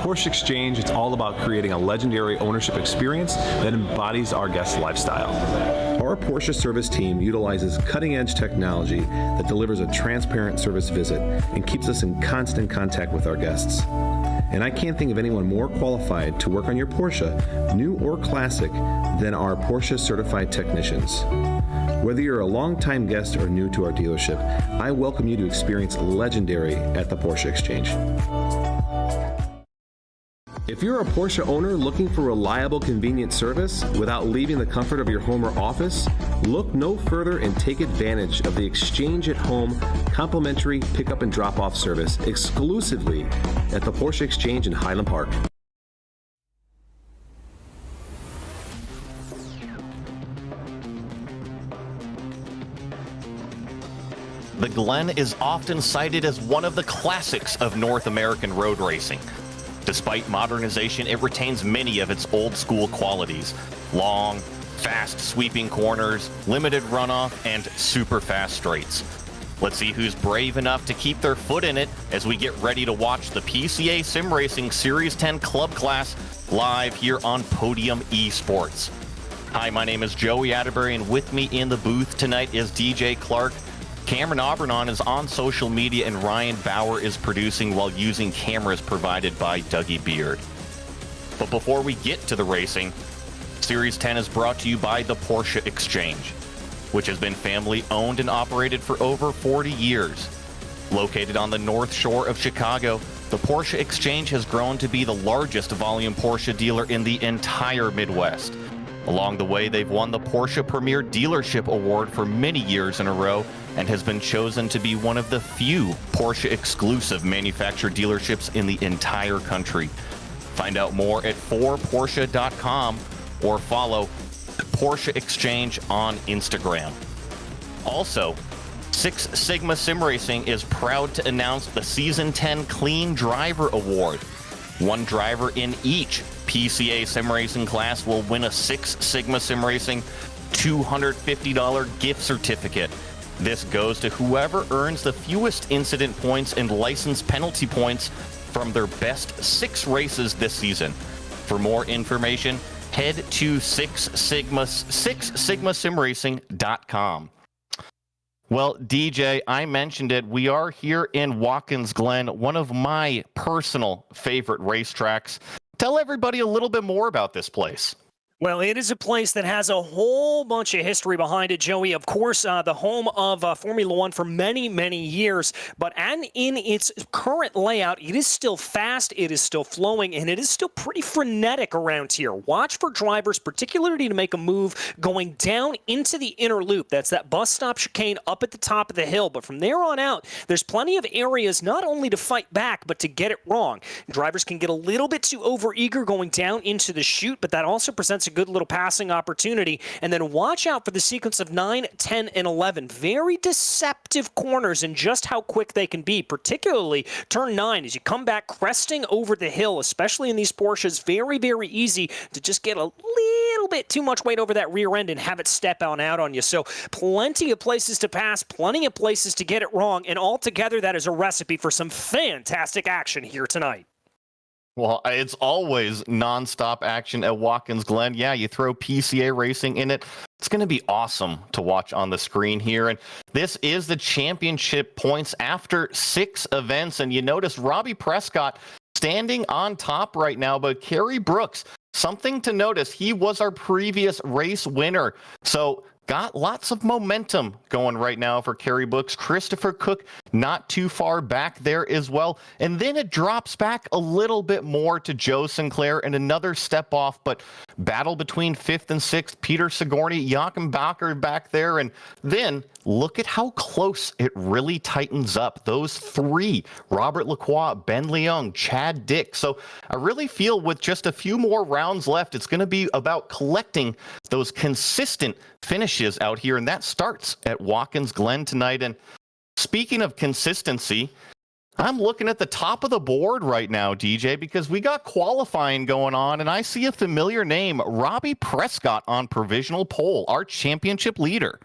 Porsche Exchange, it's all about creating a legendary ownership experience that embodies our guests' lifestyle. Our Porsche service team utilizes cutting-edge technology that delivers a transparent service visit and keeps us in constant contact with our guests. And I can't think of anyone more qualified to work on your Porsche, new or classic, than our Porsche certified technicians. Whether you're a longtime guest or new to our dealership, I welcome you to experience legendary at the Porsche Exchange. If you're a Porsche owner looking for reliable, convenient service without leaving the comfort of your home or office, look no further and take advantage of the Exchange at Home complimentary pickup and drop-off service exclusively at the Porsche Exchange in Highland Park. The Glen is often cited as one of the classics of North American road racing. Despite modernization, it retains many of its old-school qualities. Long, fast sweeping corners, limited runoff, and super fast straights. Let's see who's brave enough to keep their foot in it as we get ready to watch the PCA Sim Racing Series 10 Club Class live here on Podium Esports. Hi, my name is Joey Atterbury, and with me in the booth tonight is DJ Clark. Cameron Aubernon is on social media, and Ryan Bauer is producing while using cameras provided by Dougie Beard. But before we get to the racing, Series 10 is brought to you by the Porsche Exchange, which has been family owned and operated for over 40 years. Located on the North Shore of Chicago, the Porsche Exchange has grown to be the largest volume Porsche dealer in the entire Midwest. Along the way, they've won the Porsche Premier Dealership Award for many years in a row and has been chosen to be one of the few Porsche exclusive manufacturer dealerships in the entire country. Find out more at 4Porsche.com or follow Porsche Exchange on Instagram. Also, Six Sigma Sim Racing is proud to announce the Season 10 Clean Driver Award. One driver in each PCA Sim Racing class will win a Six Sigma Sim Racing $250 gift certificate. This goes to whoever earns the fewest incident points and license penalty points from their best 6 races this season. For more information, head to sixsigmasimracing.com. Well, DJ, I mentioned it. We are here in Watkins Glen, one of my personal favorite racetracks. Tell everybody a little bit more about this place. Well, it is a place that has a whole bunch of history behind it, Joey. Of course, the home of Formula One for many, many years. But in its current layout, it is still fast, it is still flowing, and it is still pretty frenetic around here. Watch for drivers, particularly to make a move going down into the inner loop. That's that bus stop chicane up at the top of the hill. But from there on out, there's plenty of areas not only to fight back, but to get it wrong. Drivers can get a little bit too overeager going down into the chute, but that also presents a good little passing opportunity. And then watch out for the sequence of 9, 10, and 11. Very deceptive corners and just how quick they can be, particularly turn 9 as you come back cresting over the hill, especially in these Porsches. Very, very easy to just get a little bit too much weight over that rear end and have it step out on you. So plenty of places to pass, plenty of places to get it wrong, and altogether that is a recipe for some fantastic action here tonight. Well, it's always nonstop action at Watkins Glen. Yeah, you throw PCA racing in it. It's going to be awesome to watch on the screen here. And this is the championship points after 6 events. And you notice Robbie Prescott standing on top right now, but Kerry Brooks, something to notice, he was our previous race winner. So got lots of momentum going right now for Kerry Brooks. Christopher Cook not too far back there as well. And then it drops back a little bit more to Joe Sinclair and another step off, but battle between 5th and 6th, Peter Sigourney, Joachim Bacher back there. And then look at how close it really tightens up. Those 3, Robert Lacroix, Ben Leung, Chad Dick. So I really feel with just a few more rounds left, it's going to be about collecting those consistent finishes out here. And that starts at Watkins Glen tonight. And speaking of consistency, I'm looking at the top of the board right now, DJ, because we got qualifying going on, and I see a familiar name, Robbie Prescott on provisional pole, our championship leader.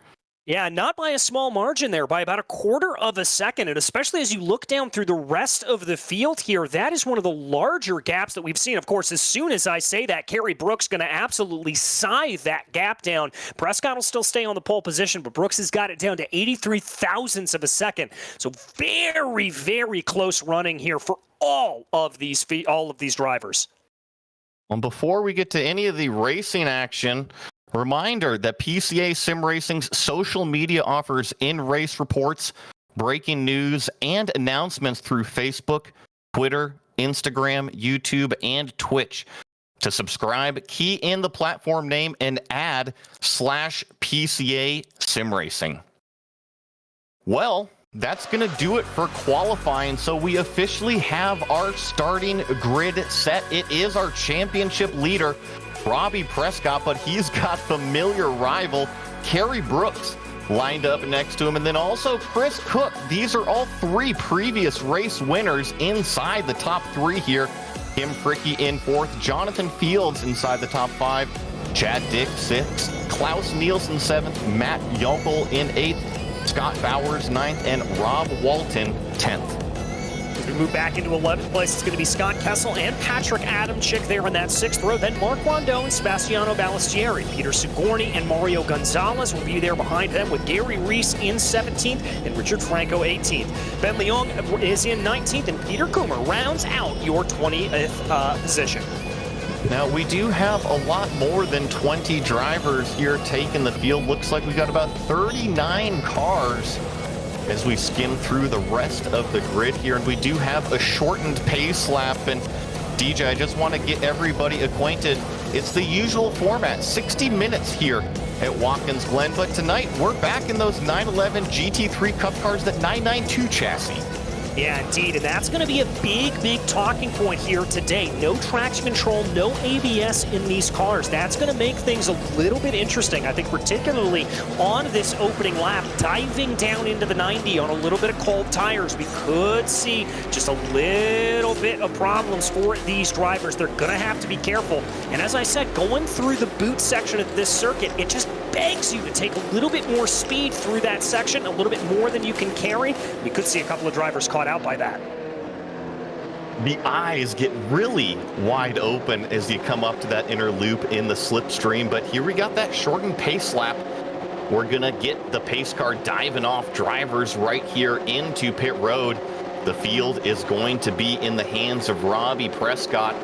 Yeah, not by a small margin there, by about a quarter of a second. And especially as you look down through the rest of the field here, that is one of the larger gaps that we've seen. Of course, as soon as I say that, Kerry Brooks going to absolutely scythe that gap down. Prescott will still stay on the pole position, but Brooks has got it down to 83 thousandths of a second. So very, very close running here for all of these drivers. Well, before we get to any of the racing action, reminder that PCA Sim Racing's social media offers in-race reports, breaking news, and announcements through Facebook, Twitter, Instagram, YouTube, and Twitch. To subscribe, key in the platform name and add /PCA Sim Racing. Well, that's going to do it for qualifying. So we officially have our starting grid set. It is our championship leader, Robbie Prescott, but he's got familiar rival Kerry Brooks lined up next to him. And then also Chris Cook. These are all three previous race winners inside the top three here. Kim Fricky in fourth, Jonathan Fields inside the top five, Chad Dick sixth, Klaus Nielsen seventh, Matt Yonkel in eighth, Scott Bowers ninth, and Rob Walton 10th. As we move back into 11th place, it's going to be Scott Kessel and Patrick Adamczyk there in that sixth row. Then Mark Wando and Sebastiano Ballestieri. Peter Sigourney and Mario Gonzalez will be there behind them, with Gary Reese in 17th and Richard Franco 18th. Ben Leong is in 19th, and Peter Coomer rounds out your 20th position. Now, we do have a lot more than 20 drivers here taking the field. Looks like we got about 39 cars as we skim through the rest of the grid here. And we do have a shortened pace lap. And DJ, I just want to get everybody acquainted. It's the usual format, 60 minutes here at Watkins Glen. But tonight, we're back in those 911 GT3 Cup cars, that 992 chassis. Yeah, indeed, and that's going to be a big talking point here today. No traction control, no ABS in these cars. That's going to make things a little bit interesting, I think, particularly on this opening lap. Diving down into the 90 on a little bit of cold tires, we could see just a little bit of problems for these drivers. They're going to have to be careful. And as I said, going through the boot section of this circuit, it just begs you to take a little bit more speed through that section, a little bit more than you can carry. We could see a couple of drivers caught out by that. The eyes get really wide open as you come up to that inner loop in the slipstream, but here we got that shortened pace lap. We're gonna get the pace car diving off drivers right here into pit road. The field is going to be in the hands of Robbie Prescott.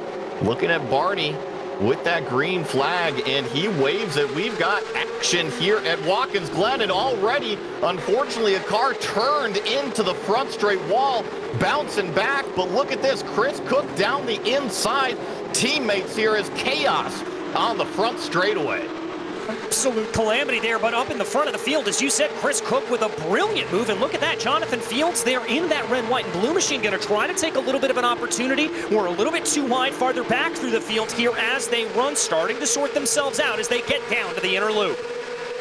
Looking at Barney with that green flag, and he waves it. We've got action here at Watkins Glen, and already, unfortunately, a car turned into the front straight wall, bouncing back. But look at this, Chris Cook down the inside. Teammates here is chaos on the front straightaway. Absolute calamity there, but up in the front of the field, as you said, Chris Cook with a brilliant move. And look at that, Jonathan Fields there in that red, white, and blue machine, going to try to take a little bit of an opportunity. We're a little bit too wide farther back through the field here as they run, starting to sort themselves out as they get down to the inner loop.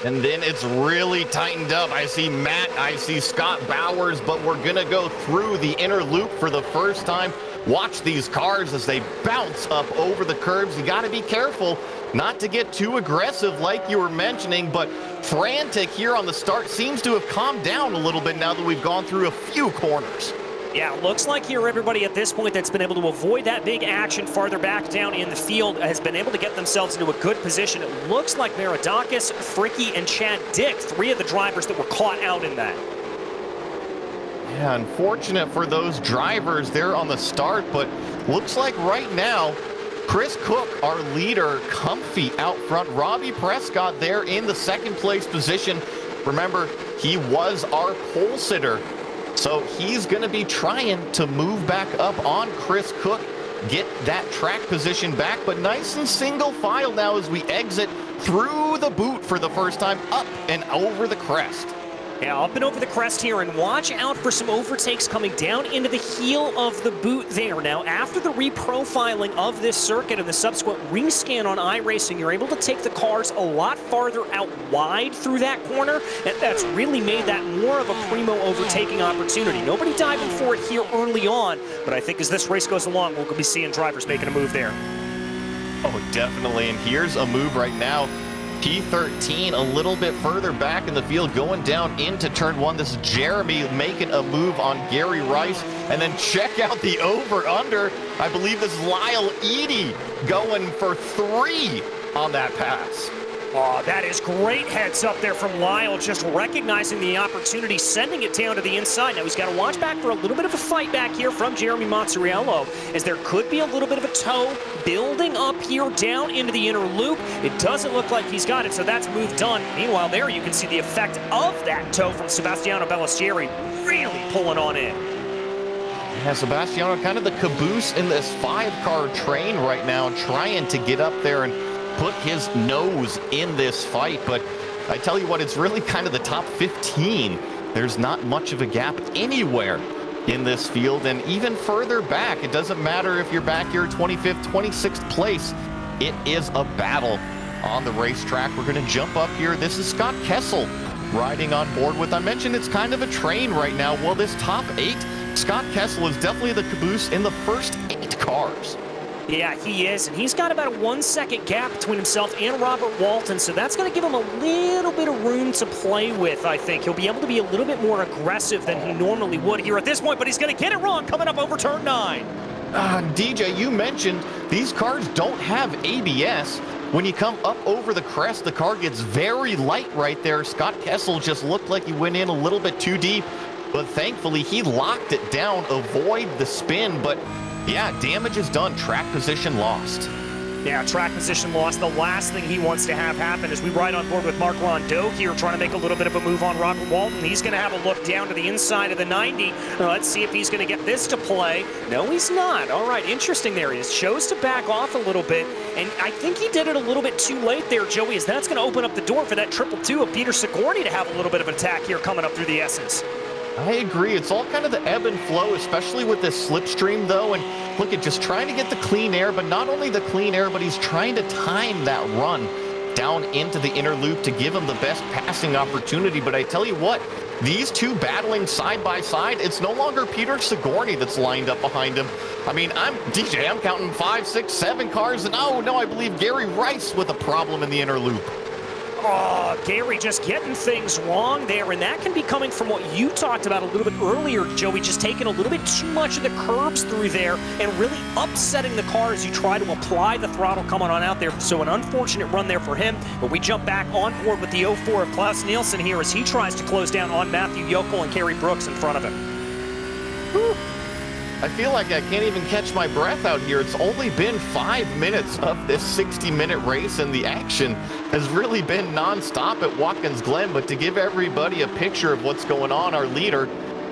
And then it's really tightened up. I see Matt, I see Scott Bowers, but we're going to go through the inner loop for the first time. Watch these cars as they bounce up over the curbs. You got to be careful not to get too aggressive like you were mentioning, but frantic here on the start. Seems to have calmed down a little bit now that we've gone through a few corners. Yeah, looks like here everybody at this point that's been able to avoid that big action farther back down in the field has been able to get themselves into a good position. It looks like Merodakis, Fricky, and Chad Dick, three of the drivers that were caught out in that. Yeah, unfortunate for those drivers there on the start, but looks like right now, Chris Cook, our leader, comfy out front. Robbie Prescott there in the second place position. Remember, he was our pole sitter, so he's going to be trying to move back up on Chris Cook, get that track position back, but nice and single file now as we exit through the boot for the first time, up and over the crest. Yeah, up and over the crest here, and watch out for some overtakes coming down into the heel of the boot there. Now, after the reprofiling of this circuit and the subsequent rescan on iRacing, you're able to take the cars a lot farther out wide through that corner, and that's really made that more of a primo overtaking opportunity. Nobody diving for it here early on, but I think as this race goes along, we'll be seeing drivers making a move there. Oh, definitely, and here's a move right now. P13 a little bit further back in the field, going down into turn one. This is Jeremy making a move on Gary Rice. And then check out the over-under. I believe this is Lyle Edey going for 3 on that pass. Oh, that is great heads up there from Lyle, just recognizing the opportunity, sending it down to the inside. Now he's got to watch back for a little bit of a fight back here from Jeremy Mozzariello, as there could be a little bit of a toe building up here down into the inner loop. It doesn't look like he's got it, so that's move done. Meanwhile, there you can see the effect of that toe from Sebastiano Ballestieri really pulling on in. Yeah, Sebastiano kind of the caboose in this 5-car train right now, trying to get up there and put his nose in this fight. But I tell you what, it's really kind of the top 15. There's not much of a gap anywhere in this field. And even further back, it doesn't matter if you're back here 25th, 26th place. It is a battle on the racetrack. We're going to jump up here. This is Scott Kessel riding on board with, I mentioned it's kind of a train right now. Well, this top 8, Scott Kessel is definitely the caboose in the first 8 cars. Yeah, he is, and he's got about a 1-second gap between himself and Robert Walton, so that's going to give him a little bit of room to play with, I think. He'll be able to be a little bit more aggressive than he normally would here at this point, but he's going to get it wrong coming up over turn 9. DJ, you mentioned these cars don't have ABS. When you come up over the crest, the car gets very light right there. Scott Kessel just looked like he went in a little bit too deep, but thankfully he locked it down, avoid the spin, but yeah, damage is done. Track position lost. Yeah, track position lost. The last thing he wants to have happen is we ride on board with Marc Rondeau here, trying to make a little bit of a move on Robert Walton. He's going to have a look down to the inside of the 90. Let's see if he's going to get this to play. No, he's not. All right, interesting there. He chose to back off a little bit, and I think he did it a little bit too late there, Joey, as that's going to open up the door for that 222 of Peter Sigourney to have a little bit of an attack here coming up through the S's. I agree. It's all kind of the ebb and flow, especially with this slipstream, though. And look at just trying to get the clean air, but not only the clean air, but he's trying to time that run down into the inner loop to give him the best passing opportunity. But I tell you what, these two battling side by side, it's no longer Peter Sigourney that's lined up behind him. I mean, I'm counting 5, 6, 7 cars, and oh no, I believe Gary Rice with a problem in the inner loop. Oh, Gary just getting things wrong there, and that can be coming from what you talked about a little bit earlier, Joey, just taking a little bit too much of the curbs through there and really upsetting the car as you try to apply the throttle coming on out there. So an unfortunate run there for him, but we jump back on board with the 04 of Klaus Nielsen here as he tries to close down on Matthew Yokel and Kerry Brooks in front of him. Whew. I feel like I can't even catch my breath out here. It's only been 5 minutes of this 60-minute race, and the action has really been nonstop at Watkins Glen. But to give everybody a picture of what's going on, our leader,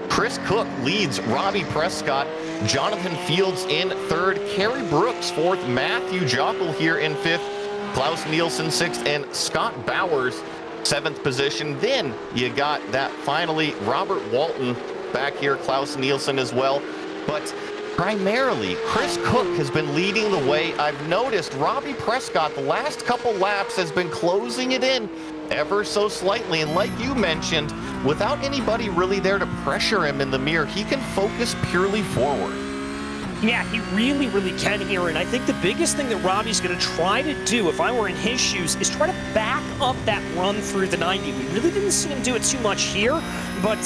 Chris Cook, leads Robbie Prescott, Jonathan Fields in 3rd, Kerry Brooks 4th, Matthew Jockel here in 5th, Klaus Nielsen 6th, and Scott Bowers 7th position. Then you got that finally Robert Walton back here, Klaus Nielsen as well. But primarily, Chris Cook has been leading the way. I've noticed Robbie Prescott, the last couple laps, has been closing it in ever so slightly. And like you mentioned, without anybody really there to pressure him in the mirror, he can focus purely forward. Yeah, he really, really can here, and I think the biggest thing that Robbie's going to try to do, if I were in his shoes, is try to back up that run through the 90. We really didn't see him do it too much here, but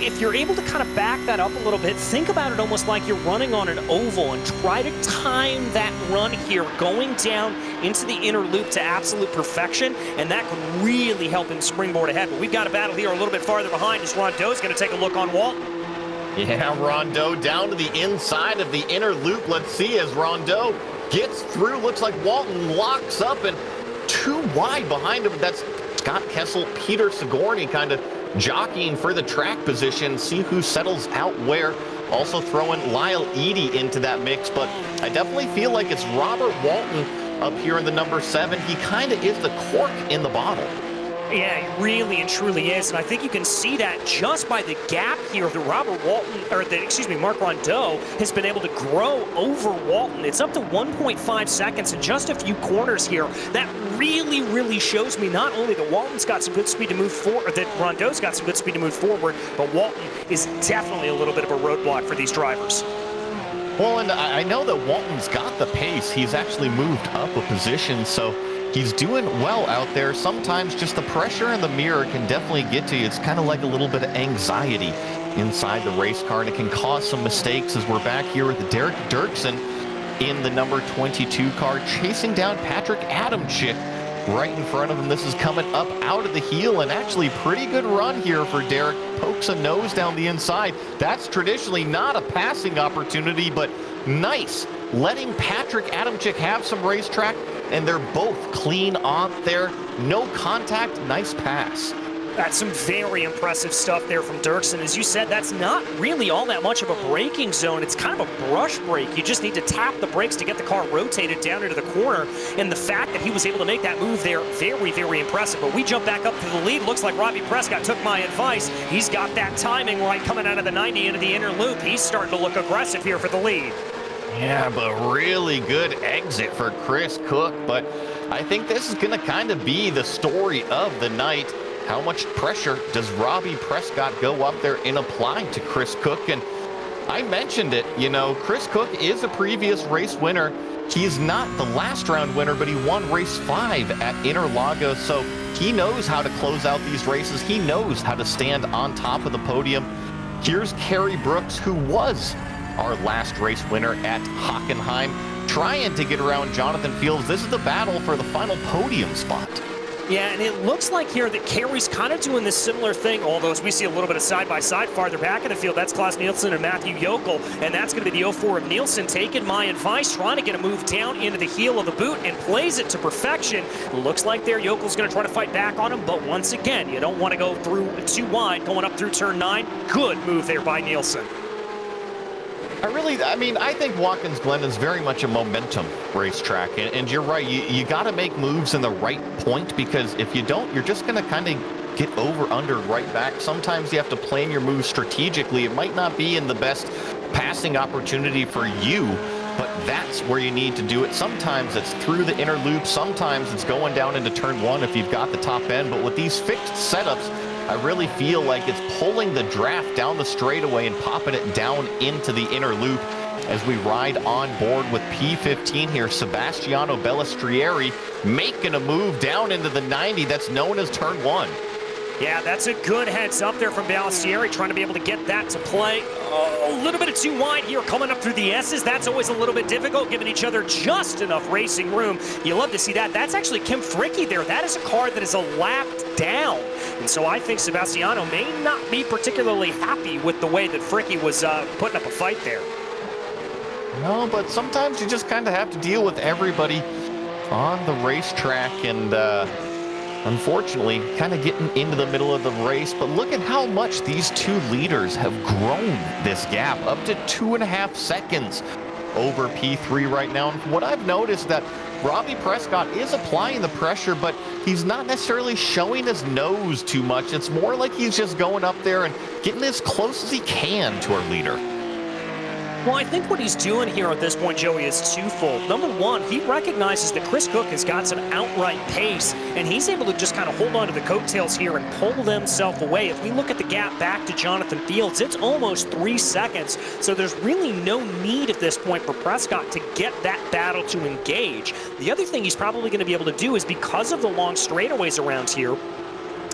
if you're able to kind of back that up a little bit, think about it almost like you're running on an oval and try to time that run here going down into the inner loop to absolute perfection, and that could really help him springboard ahead. But we've got a battle here a little bit farther behind as Rondeau's going to take a look on Walton. Yeah, Rondeau down to the inside of the inner loop. Let's see as Rondeau gets through. Looks like Walton locks up and too wide behind him. That's Scott Kessel, Peter Sigourney kind of jockeying for the track position. See who settles out where. Also throwing Lyle Edey into that mix. But I definitely feel like it's Robert Walton up here in the number 7. He kind of is the cork in the bottle. Yeah, he really and truly is, and I think you can see that just by the gap here that Marc Rondeau has been able to grow over Walton. It's up to 1.5 seconds in just a few corners here. That really, really shows me not only that Walton's got some good speed to move forward, or that Rondeau's got some good speed to move forward, but Walton is definitely a little bit of a roadblock for these drivers. Well, and I know that Walton's got the pace. He's actually moved up a position, so he's doing well out there. Sometimes just the pressure in the mirror can definitely get to you. It's kind of like a little bit of anxiety inside the race car, and it can cause some mistakes as we're back here with Derek Dirksen in the number 22 car, chasing down Patrick Adamczyk right in front of him. This is coming up out of the heel, and actually pretty good run here for Derek. Pokes a nose down the inside. That's traditionally not a passing opportunity, but nice. Letting Patrick Adamczyk have some racetrack, and they're both clean on there. No contact, nice pass. That's some very impressive stuff there from Dirksen. As you said, that's not really all that much of a braking zone. It's kind of a brush brake. You just need to tap the brakes to get the car rotated down into the corner. And the fact that he was able to make that move there, very, very impressive. But we jump back up to the lead. Looks like Robbie Prescott took my advice. He's got that timing right coming out of the 90 into the inner loop. He's starting to look aggressive here for the lead. Yeah, but really good exit for Chris Cook. But I think this is going to kind of be the story of the night. How much pressure does Robbie Prescott go up there and apply to Chris Cook? And I mentioned it, you know, Chris Cook is a previous race winner. He's not the last round winner, but he won race 5 at Interlagos. So he knows how to close out these races. He knows how to stand on top of the podium. Here's Kerry Brooks, who was our last race winner at Hockenheim, trying to get around Jonathan Fields. This is the battle for the final podium spot. Yeah, and it looks like here that Kerry's kind of doing this similar thing, although as we see a little bit of side-by-side farther back in the field, that's Klaus Nielsen and Matthew Yokel, and that's going to be the 04 of Nielsen taking my advice, trying to get a move down into the heel of the boot and plays it to perfection. Looks like there Yokel's going to try to fight back on him, but once again, you don't want to go through too wide going up through turn 9. Good move there by Nielsen. I think Watkins Glen is very much a momentum racetrack, and you're right, you got to make moves in the right point, because if you don't, you're just going to kind of get over, under, right back. Sometimes you have to plan your moves strategically. It might not be in the best passing opportunity for you, but that's where you need to do it. Sometimes it's through the inner loop, sometimes it's going down into turn 1 if you've got the top end, but with these fixed setups, I really feel like it's pulling the draft down the straightaway and popping it down into the inner loop as we ride on board with P15 here. Sebastiano Bellistrieri making a move down into the 90 that's known as turn 1. Yeah, that's a good heads up there from Bellistrieri, trying to be able to get that to play. Oh, a little bit of too wide here coming up through the S's. That's always a little bit difficult, giving each other just enough racing room. You love to see that. That's actually Kim Fricke there. That is a car that is a lap down. And so I think Sebastiano may not be particularly happy with the way that Fricke was putting up a fight there. No, but sometimes you just kind of have to deal with everybody on the racetrack, and unfortunately, kind of getting into the middle of the race. But look at how much these two leaders have grown this gap, up to 2.5 seconds over P3 right now. And what I've noticed that Robbie Prescott is applying the pressure, but he's not necessarily showing his nose too much. It's more like he's just going up there and getting as close as he can to our leader. Well, I think what he's doing here at this point, Joey, is twofold. Number one, he recognizes that Chris Cook has got some outright pace, and he's able to just kind of hold on to the coattails here and pull themselves away. If we look at the gap back to Jonathan Fields, it's almost 3 seconds. So there's really no need at this point for Prescott to get that battle to engage. The other thing he's probably going to be able to do is, because of the long straightaways around here,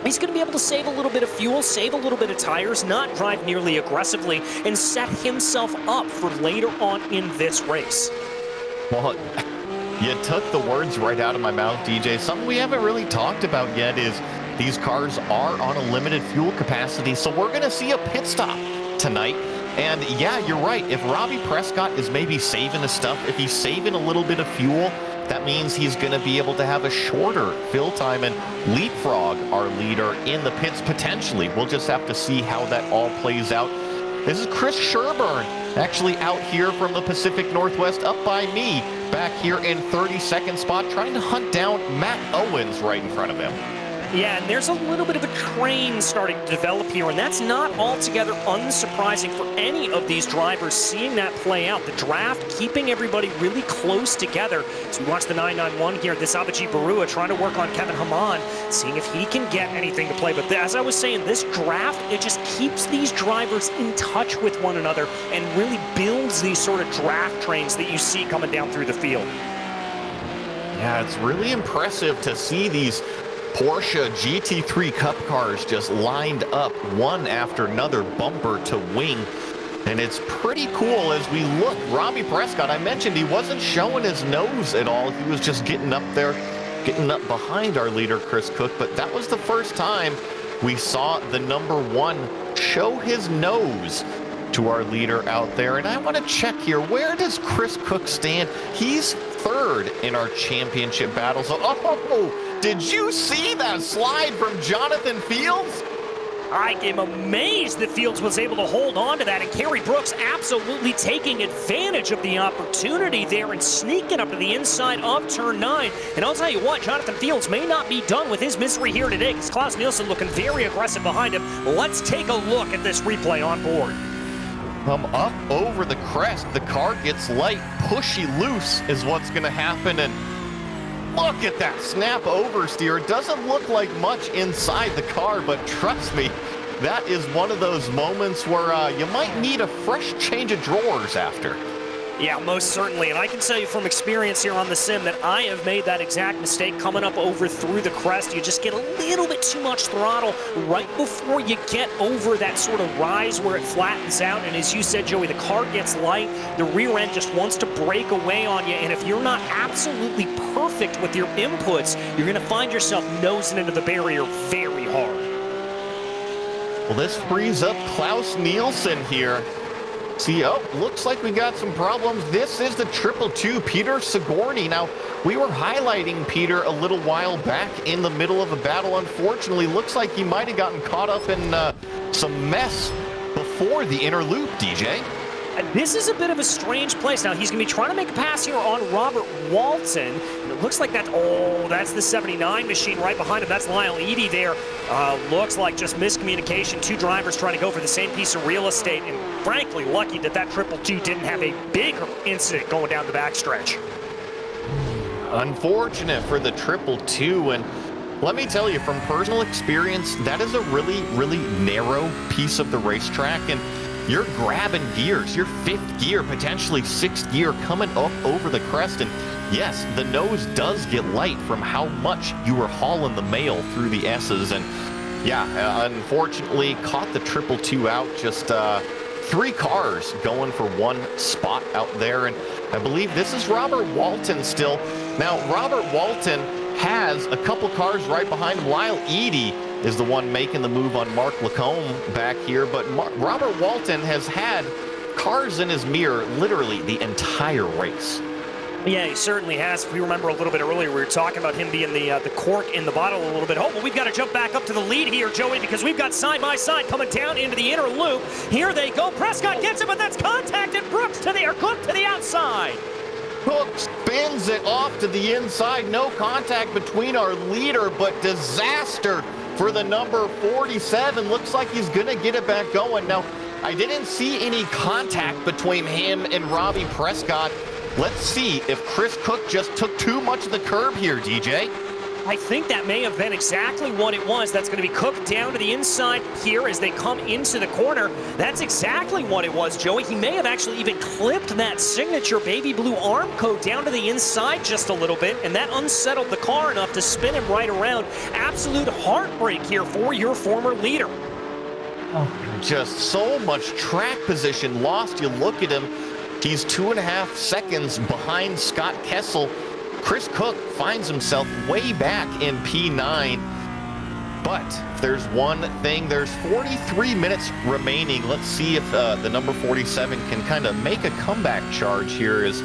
he's going to be able to save a little bit of fuel, save a little bit of tires, not drive nearly aggressively, and set himself up for later on in this race. Well, you took the words right out of my mouth, DJ. Something we haven't really talked about yet is these cars are on a limited fuel capacity, so we're going to see a pit stop tonight. And yeah, you're right. If Robbie Prescott is maybe saving his stuff, if he's saving a little bit of fuel, that means he's going to be able to have a shorter fill time and leapfrog our leader in the pits potentially. We'll just have to see how that all plays out. This is Chris Sherburne, actually out here from the Pacific Northwest, up by me, back here in 32nd spot, trying to hunt down Matt Owens right in front of him. Yeah, and there's a little bit of a train starting to develop here, and that's not altogether unsurprising for any of these drivers seeing that play out. The draft keeping everybody really close together. So we watch the 991 here. This Abhijit Barua trying to work on Kevin Haman, seeing if he can get anything to play. But as I was saying, this draft, it just keeps these drivers in touch with one another and really builds these sort of draft trains that you see coming down through the field. Yeah, it's really impressive to see these Porsche GT3 Cup cars just lined up one after another, bumper to wing. And it's pretty cool as we look. Robbie Prescott, I mentioned he wasn't showing his nose at all. He was just getting up there, getting up behind our leader, Chris Cook. But that was the first time we saw the #1 show his nose to our leader out there. And I want to check here, where does Chris Cook stand? He's third in our championship battle. So, oh, did you see that slide from Jonathan Fields? I am amazed that Fields was able to hold on to that, and Kerry Brooks absolutely taking advantage of the opportunity there and sneaking up to the inside of turn 9. And I'll tell you what, Jonathan Fields may not be done with his misery here today because Klaus Nielsen looking very aggressive behind him. Let's take a look at this replay on board. Come up over the crest. The car gets light. Pushy loose is what's going to happen. And look at that snap oversteer. It doesn't look like much inside the car, but trust me, that is one of those moments where you might need a fresh change of drawers after. Yeah, most certainly. And I can tell you from experience here on the sim that I have made that exact mistake coming up over through the crest. You just get a little bit too much throttle right before you get over that sort of rise where it flattens out. And as you said, Joey, the car gets light. The rear end just wants to break away on you. And if you're not absolutely perfect with your inputs, you're going to find yourself nosing into the barrier very hard. Well, this frees up Klaus Nielsen here. See, oh, looks like we got some problems. This is the 222, Peter Sigourney. Now, we were highlighting Peter a little while back in the middle of a battle. Unfortunately, looks like he might have gotten caught up in some mess before the inner loop, DJ. This is a bit of a strange place. Now, he's going to be trying to make a pass here on Robert Walton. And it looks like that's the 79 machine right behind him. That's Lyle Edey there. Looks like just miscommunication. Two drivers trying to go for the same piece of real estate. And frankly, lucky that 222 didn't have a bigger incident going down the backstretch. Unfortunate for the 222. And let me tell you, from personal experience, that is a really, really narrow piece of the racetrack. And you're grabbing gears, your 5th gear, potentially 6th gear coming up over the crest. And yes, the nose does get light from how much you were hauling the mail through the S's. And yeah, unfortunately caught the 222 out. Just 3 cars going for 1 spot out there. And I believe this is Robert Walton still. Now, Robert Walton has a couple cars right behind him. Lyle Edey is the one making the move on Mark Lacombe back here, but Robert Walton has had cars in his mirror literally the entire race. Yeah, he certainly has. If we remember a little bit earlier, we were talking about him being the cork in the bottle a little bit. Oh, but we've got to jump back up to the lead here, Joey, because we've got side-by-side coming down into the inner loop. Here they go. Prescott gets it, but that's contacted. Brooks to the, or Cook to the outside. Cook spins it off to the inside. No contact between our leader, but disaster for the number 47. Looks like he's going to get it back going. Now, I didn't see any contact between him and Robbie Prescott. Let's see if Chris Cook just took too much of the curb here, DJ. I think that may have been exactly what it was. That's going to be Cook down to the inside here as they come into the corner. That's exactly what it was, Joey. He may have actually even clipped that signature baby blue arm coat down to the inside just a little bit, and that unsettled the car enough to spin him right around. Absolute heartbreak here for your former leader. Oh, just so much track position lost. You look at him, he's 2.5 seconds behind Scott Kessel. Chris Cook finds himself way back in P9. But if there's one thing, there's 43 minutes remaining. Let's see if the number 47 can kind of make a comeback charge here as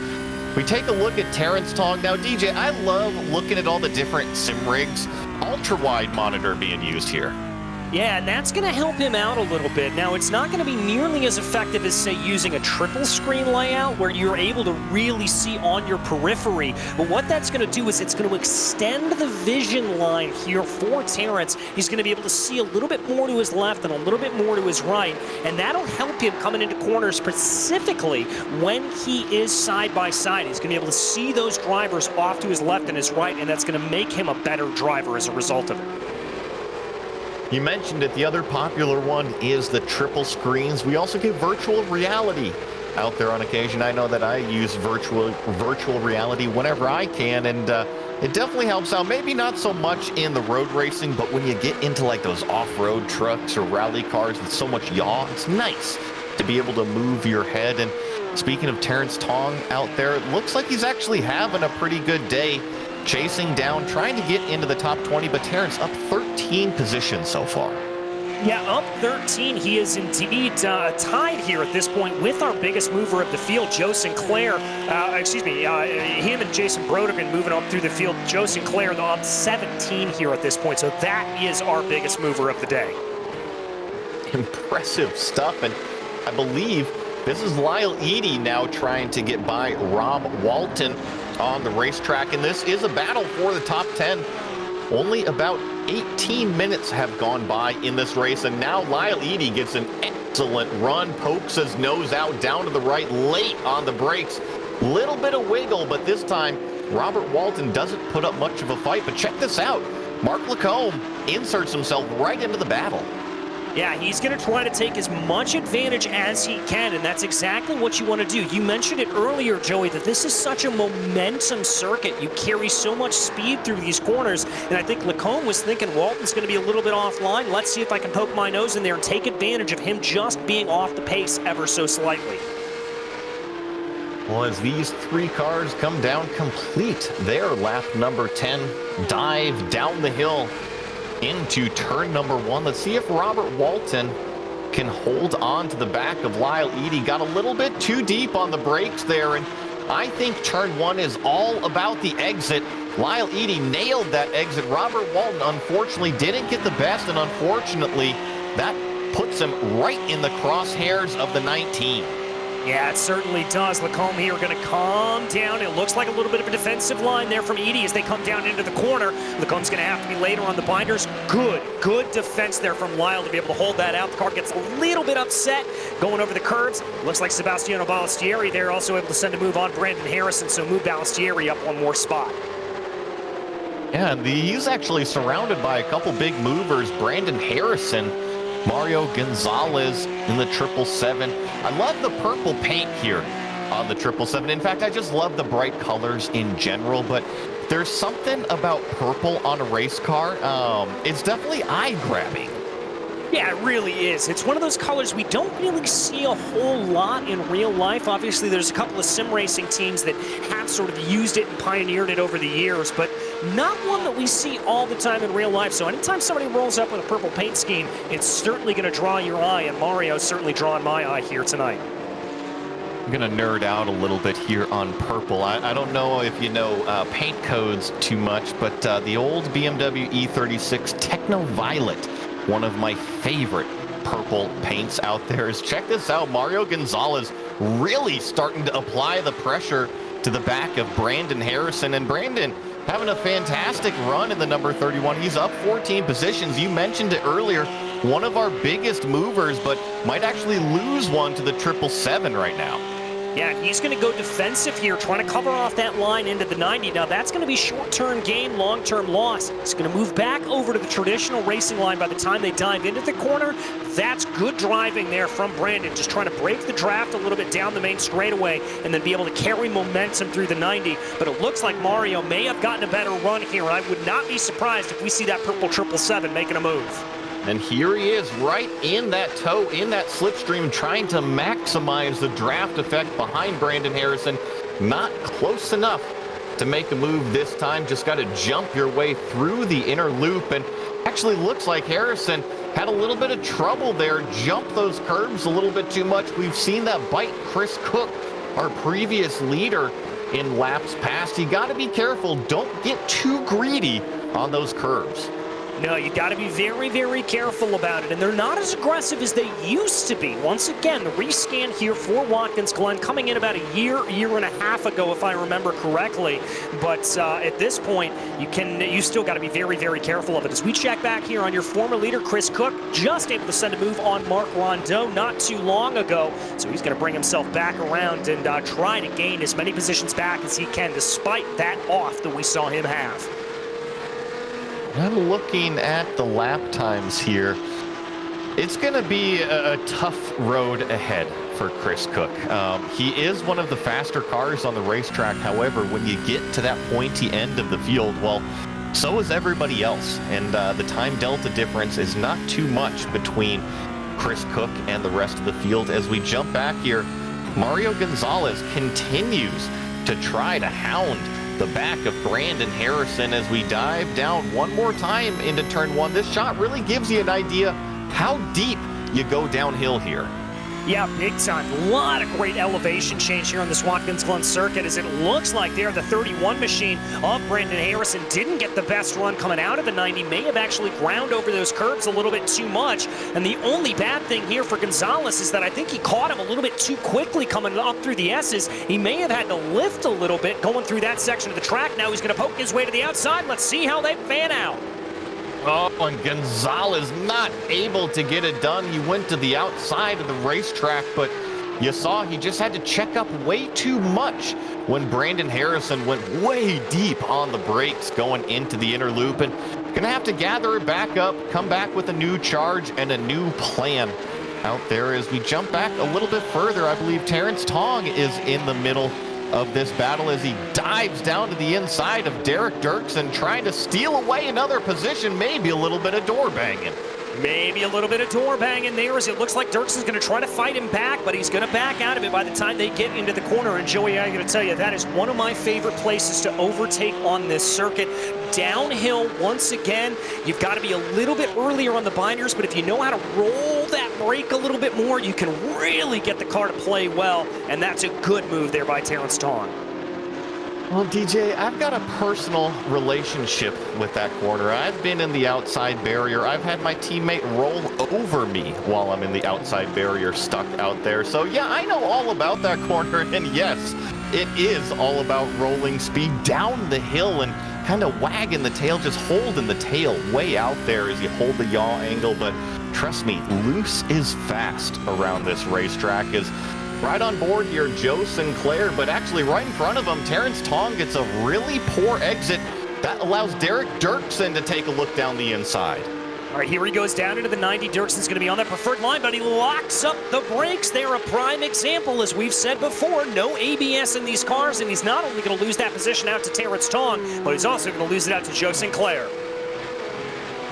we take a look at Terrence Tong. Now, DJ, I love looking at all the different sim rigs. Ultra-wide monitor being used here. Yeah, and that's going to help him out a little bit. Now, it's not going to be nearly as effective as, say, using a triple screen layout where you're able to really see on your periphery. But what that's going to do is it's going to extend the vision line here for Terrence. He's going to be able to see a little bit more to his left and a little bit more to his right. And that'll help him coming into corners specifically when he is side by side. He's going to be able to see those drivers off to his left and his right, and that's going to make him a better driver as a result of it. You mentioned it, the other popular one is the triple screens. We also get virtual reality out there on occasion. I know that I use virtual reality whenever I can, and it definitely helps out. Maybe not so much in the road racing, but when you get into like those off-road trucks or rally cars with so much yaw, it's nice to be able to move your head. And speaking of Terrence Tong out there, it looks like he's actually having a pretty good day, chasing down, trying to get into the top 20, but Terrence up 13 positions so far. Yeah, up 13. He is indeed tied here at this point with our biggest mover of the field, Joe Sinclair. Him and Jason Broderman moving up through the field. Joe Sinclair, though, up 17 here at this point. So that is our biggest mover of the day. Impressive stuff. And I believe this is Lyle Edey now trying to get by Rob Walton on the racetrack. And this is a battle for the top 10. Only about 18 minutes have gone by in this race, and now Lyle Edey gets an excellent run, pokes his nose out down to the right late on the brakes. Little bit of wiggle, but this time Robert Walton doesn't put up much of a fight. But check this out. Mark Lacombe inserts himself right into the battle. Yeah, he's going to try to take as much advantage as he can, and that's exactly what you want to do. You mentioned it earlier, Joey, that this is such a momentum circuit. You carry so much speed through these corners, and I think Lacombe was thinking Walton's going to be a little bit offline. Let's see if I can poke my nose in there and take advantage of him just being off the pace ever so slightly. Well, as these three cars come down complete their lap number 10, dive down the hill into turn number 1. Let's see if Robert Walton can hold on to the back of Lyle Edey. Got a little bit too deep on the brakes there, and I think turn 1 is all about the exit. Lyle Edey nailed that exit. Robert Walton unfortunately didn't get the best, and unfortunately that puts him right in the crosshairs of the 19. Yeah, it certainly does. Lacombe here going to calm down. It looks like a little bit of a defensive line there from Edey as they come down into the corner. Lacombe's going to have to be later on the binders. Good defense there from Lyle to be able to hold that out. The car gets a little bit upset going over the curves. Looks like Sebastiano Ballestieri there also able to send a move on Brandon Harrison, so move Ballestieri up one more spot. Yeah, and he's actually surrounded by a couple big movers. Brandon Harrison, Mario Gonzalez in the 777. I love the purple paint here on the 777. In fact, I just love the bright colors in general, but there's something about purple on a race car. It's definitely eye-grabbing. Yeah, it really is. It's one of those colors we don't really see a whole lot in real life. Obviously, there's a couple of sim racing teams that have sort of used it and pioneered it over the years, but not one that we see all the time in real life. So anytime somebody rolls up with a purple paint scheme, it's certainly going to draw your eye, and Mario's certainly drawing my eye here tonight. I'm going to nerd out a little bit here on purple. I don't know if you know paint codes too much, but the old BMW E36 Techno Violet, one of my favorite purple paints out there, is check this out. Mario Gonzalez really starting to apply the pressure to the back of Brandon Harrison, and Brandon having a fantastic run in the number 31. He's up 14 positions. You mentioned it earlier, one of our biggest movers, but might actually lose one to the 777 right now. Yeah, he's going to go defensive here, trying to cover off that line into the 90. Now, that's going to be short-term gain, long-term loss. He's going to move back over to the traditional racing line by the time they dive into the corner. That's good driving there from Brandon, just trying to break the draft a little bit down the main straightaway and then be able to carry momentum through the 90. But it looks like Mario may have gotten a better run here, and I would not be surprised if we see that purple 777 making a move. And here he is right in that tow, in that slipstream, trying to maximize the draft effect behind Brandon Harrison. Not close enough to make a move this time. Just got to jump your way through the inner loop. And actually looks like Harrison had a little bit of trouble there. Jumped those curbs a little bit too much. We've seen that bite Chris Cook, our previous leader in laps past. You got to be careful. Don't get too greedy on those curves. No, you got to be very, very careful about it, and they're not as aggressive as they used to be. Once again, the rescan here for Watkins Glen coming in about a year and a half ago, if I remember correctly. But at this point, you still got to be very, very careful of it. As we check back here on your former leader, Chris Cook, just able to send a move on Mark Rondeau not too long ago. So he's going to bring himself back around and try to gain as many positions back as he can, despite that off that we saw him have. I'm looking at the lap times here. It's going to be a tough road ahead for Chris Cook. He is one of the faster cars on the racetrack. However, when you get to that pointy end of the field, well, so is everybody else. And the time delta difference is not too much between Chris Cook and the rest of the field. As we jump back here, Mario Gonzalez continues to try to hound the back of Brandon Harrison as we dive down one more time into turn one. This shot really gives you an idea how deep you go downhill here. Yeah, big time. A lot of great elevation change here on this Watkins Glen circuit, as it looks like there the 31 machine of Brandon Harrison didn't get the best run coming out of the 90, may have actually ground over those curves a little bit too much. And the only bad thing here for Gonzalez is that I think he caught him a little bit too quickly coming up through the S's. He may have had to lift a little bit going through that section of the track. Now he's going to poke his way to the outside. Let's see how they fan out. Oh, and Gonzalez not able to get it done. He went to the outside of the racetrack, but you saw he just had to check up way too much when Brandon Harrison went way deep on the brakes going into the inner loop, and gonna have to gather it back up, come back with a new charge and a new plan out there. As we jump back a little bit further, I believe Terrence Tong is in the middle of this battle as he dives down to the inside of Derek Dirksen, trying to steal away another position, maybe a little bit of door banging. Maybe a little bit of door banging there, as it looks like Dirksen's going to try to fight him back, but he's going to back out of it by the time they get into the corner. And Joey, I'm going to tell you, that is one of my favorite places to overtake on this circuit. Downhill once again. You've got to be a little bit earlier on the binders, but if you know how to roll that brake a little bit more, you can really get the car to play well, and that's a good move there by Terrence Tong. Well, DJ, I've got a personal relationship with that corner. I've been in the outside barrier. I've had my teammate roll over me while I'm in the outside barrier stuck out there. So, yeah, I know all about that corner. And, yes, it is all about rolling speed down the hill and kind of wagging the tail, just holding the tail way out there as you hold the yaw angle. But trust me, loose is fast around this racetrack. Is right on board here, Joe Sinclair, but actually right in front of him, Terrence Tong gets a really poor exit. That allows Derek Dirksen to take a look down the inside. All right, here he goes down into the 90. Dirksen's going to be on that preferred line, but he locks up the brakes. They're a prime example, as we've said before. No ABS in these cars, and he's not only going to lose that position out to Terrence Tong, but he's also going to lose it out to Joe Sinclair.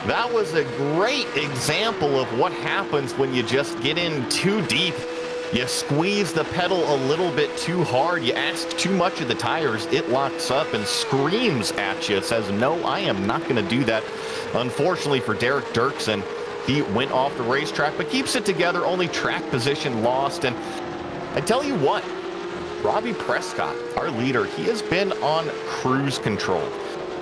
That was a great example of what happens when you just get in too deep. You squeeze the pedal a little bit too hard. You ask too much of the tires. It locks up and screams at you. It says, no, I am not going to do that. Unfortunately for Derek Dirksen, he went off the racetrack, but keeps it together. Only track position lost. And I tell you what, Robbie Prescott, our leader, he has been on cruise control.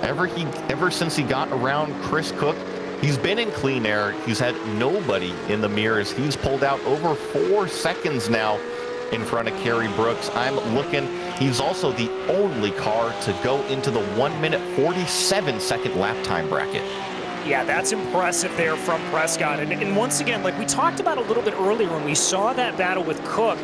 Ever since he got around Chris Cook, he's been in clean air. He's had nobody in the mirrors. He's pulled out over 4 seconds now in front of Kerry Brooks. I'm looking. He's also the only car to go into the 1 minute 47 second lap time bracket. Yeah, that's impressive there from Prescott. And once again, like we talked about a little bit earlier when we saw that battle with Cook,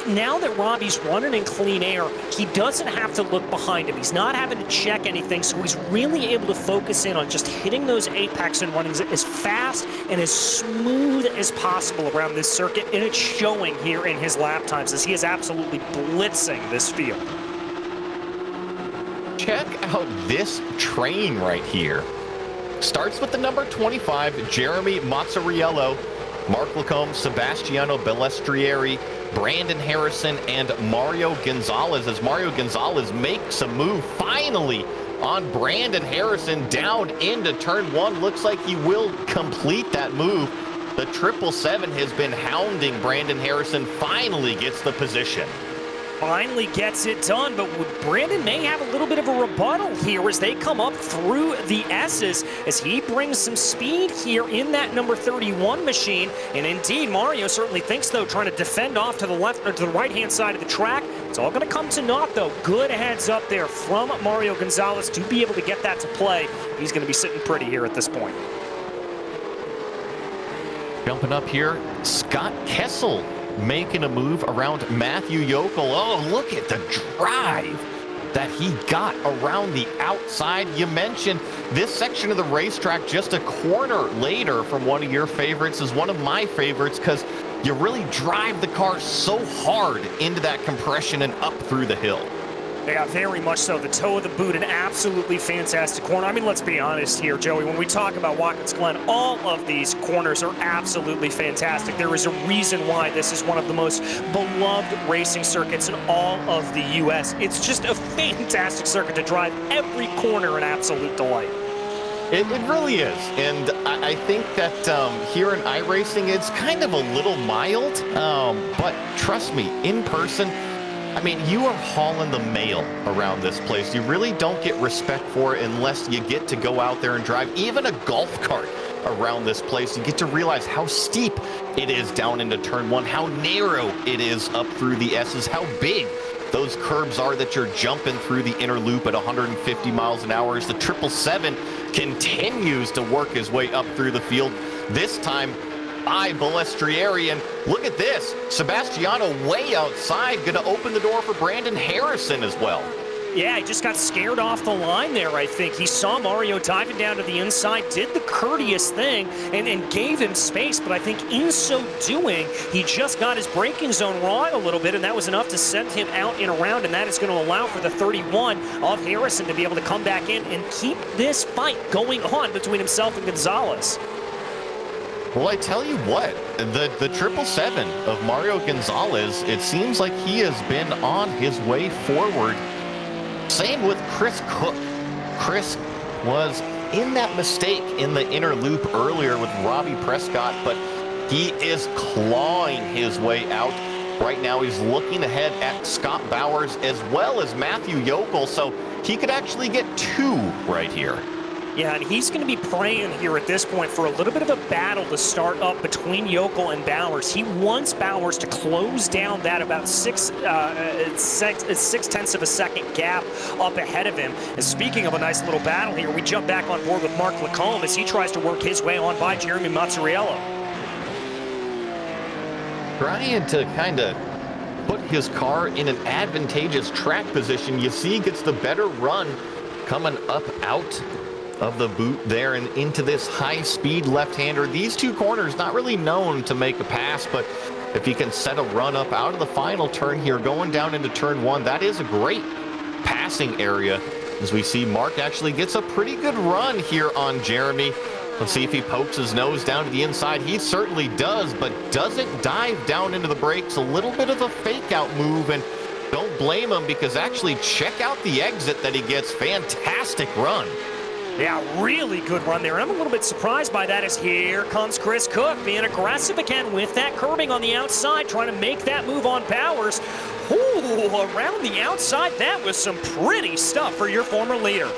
now that Robbie's running in clean air, he doesn't have to look behind him. He's not having to check anything, so he's really able to focus in on just hitting those apex and running as fast and as smooth as possible around this circuit, and it's showing here in his lap times as he is absolutely blitzing this field. Check out this train right here. Starts with the number 25, Jeremy Mazzariello, Mark Lacombe, Sebastiano Bellestrieri, Brandon Harrison, and Mario Gonzalez, as Mario Gonzalez makes a move finally on Brandon Harrison down into turn one. Looks like he will complete that move. The 777 has been hounding Brandon Harrison, finally gets the position. Finally gets it done, but Brandon may have a little bit of a rebuttal here as they come up through the S's, as he brings some speed here in that number 31 machine. And indeed, Mario certainly thinks, though, trying to defend off to the left or to the right-hand side of the track. It's all going to come to naught, though. Good heads up there from Mario Gonzalez to be able to get that to play. He's going to be sitting pretty here at this point. Jumping up here, Scott Kessel making a move around Matthew Yokel. Oh, look at the drive that he got around the outside. You mentioned this section of the racetrack just a corner later from one of your favorites is one of my favorites because you really drive the car so hard into that compression and up through the hill. Yeah, very much so. The toe of the boot, an absolutely fantastic corner. I mean, let's be honest here, Joey. When we talk about Watkins Glen, all of these corners are absolutely fantastic. There is a reason why this is one of the most beloved racing circuits in all of the U.S. It's just a fantastic circuit to drive. Every corner an absolute delight. It really is, and I think that here in iRacing, it's kind of a little mild, but trust me, in person, I mean, you are hauling the mail around this place. You really don't get respect for it unless you get to go out there and drive even a golf cart around this place. You get to realize how steep it is down into turn one, how narrow it is up through the S's, how big those curbs are that you're jumping through the inner loop at 150 miles an hour as the 777 continues to work his way up through the field. This time, Balestrieri, and look at this. Sebastiano way outside, going to open the door for Brandon Harrison as well. Yeah, he just got scared off the line there, I think. He saw Mario diving down to the inside, did the courteous thing, and gave him space. But I think in so doing, he just got his braking zone wrong a little bit, and that was enough to send him out and around, and that is going to allow for the 31 of Harrison to be able to come back in and keep this fight going on between himself and Gonzalez. Well, I tell you what, the 777 of Mario Gonzalez, it seems like he has been on his way forward. Same with Chris Cook. Chris was in that mistake in the inner loop earlier with Robbie Prescott, but he is clawing his way out. Right now, he's looking ahead at Scott Bowers as well as Matthew Yokel, so he could actually get two right here. Yeah, and he's going to be praying here at this point for a little bit of a battle to start up between Yokel and Bowers. He wants Bowers to close down that about six tenths of a second gap up ahead of him. And speaking of a nice little battle here, we jump back on board with Mark Lacombe as he tries to work his way on by Jeremy Mazzariello. Trying to kind of put his car in an advantageous track position. You see he gets the better run coming up out of the boot there and into this high-speed left-hander. These two corners not really known to make a pass, but if he can set a run up out of the final turn here, going down into turn one, that is a great passing area. As we see, Mark actually gets a pretty good run here on Jeremy. Let's see if he pokes his nose down to the inside. He certainly does, but doesn't dive down into the brakes. A little bit of a fake-out move, and don't blame him because actually check out the exit that he gets. Fantastic run. Yeah, really good run there. I'm a little bit surprised by that as here comes Chris Cook being aggressive again with that curbing on the outside, trying to make that move on Bowers. Ooh, around the outside, that was some pretty stuff for your former leader.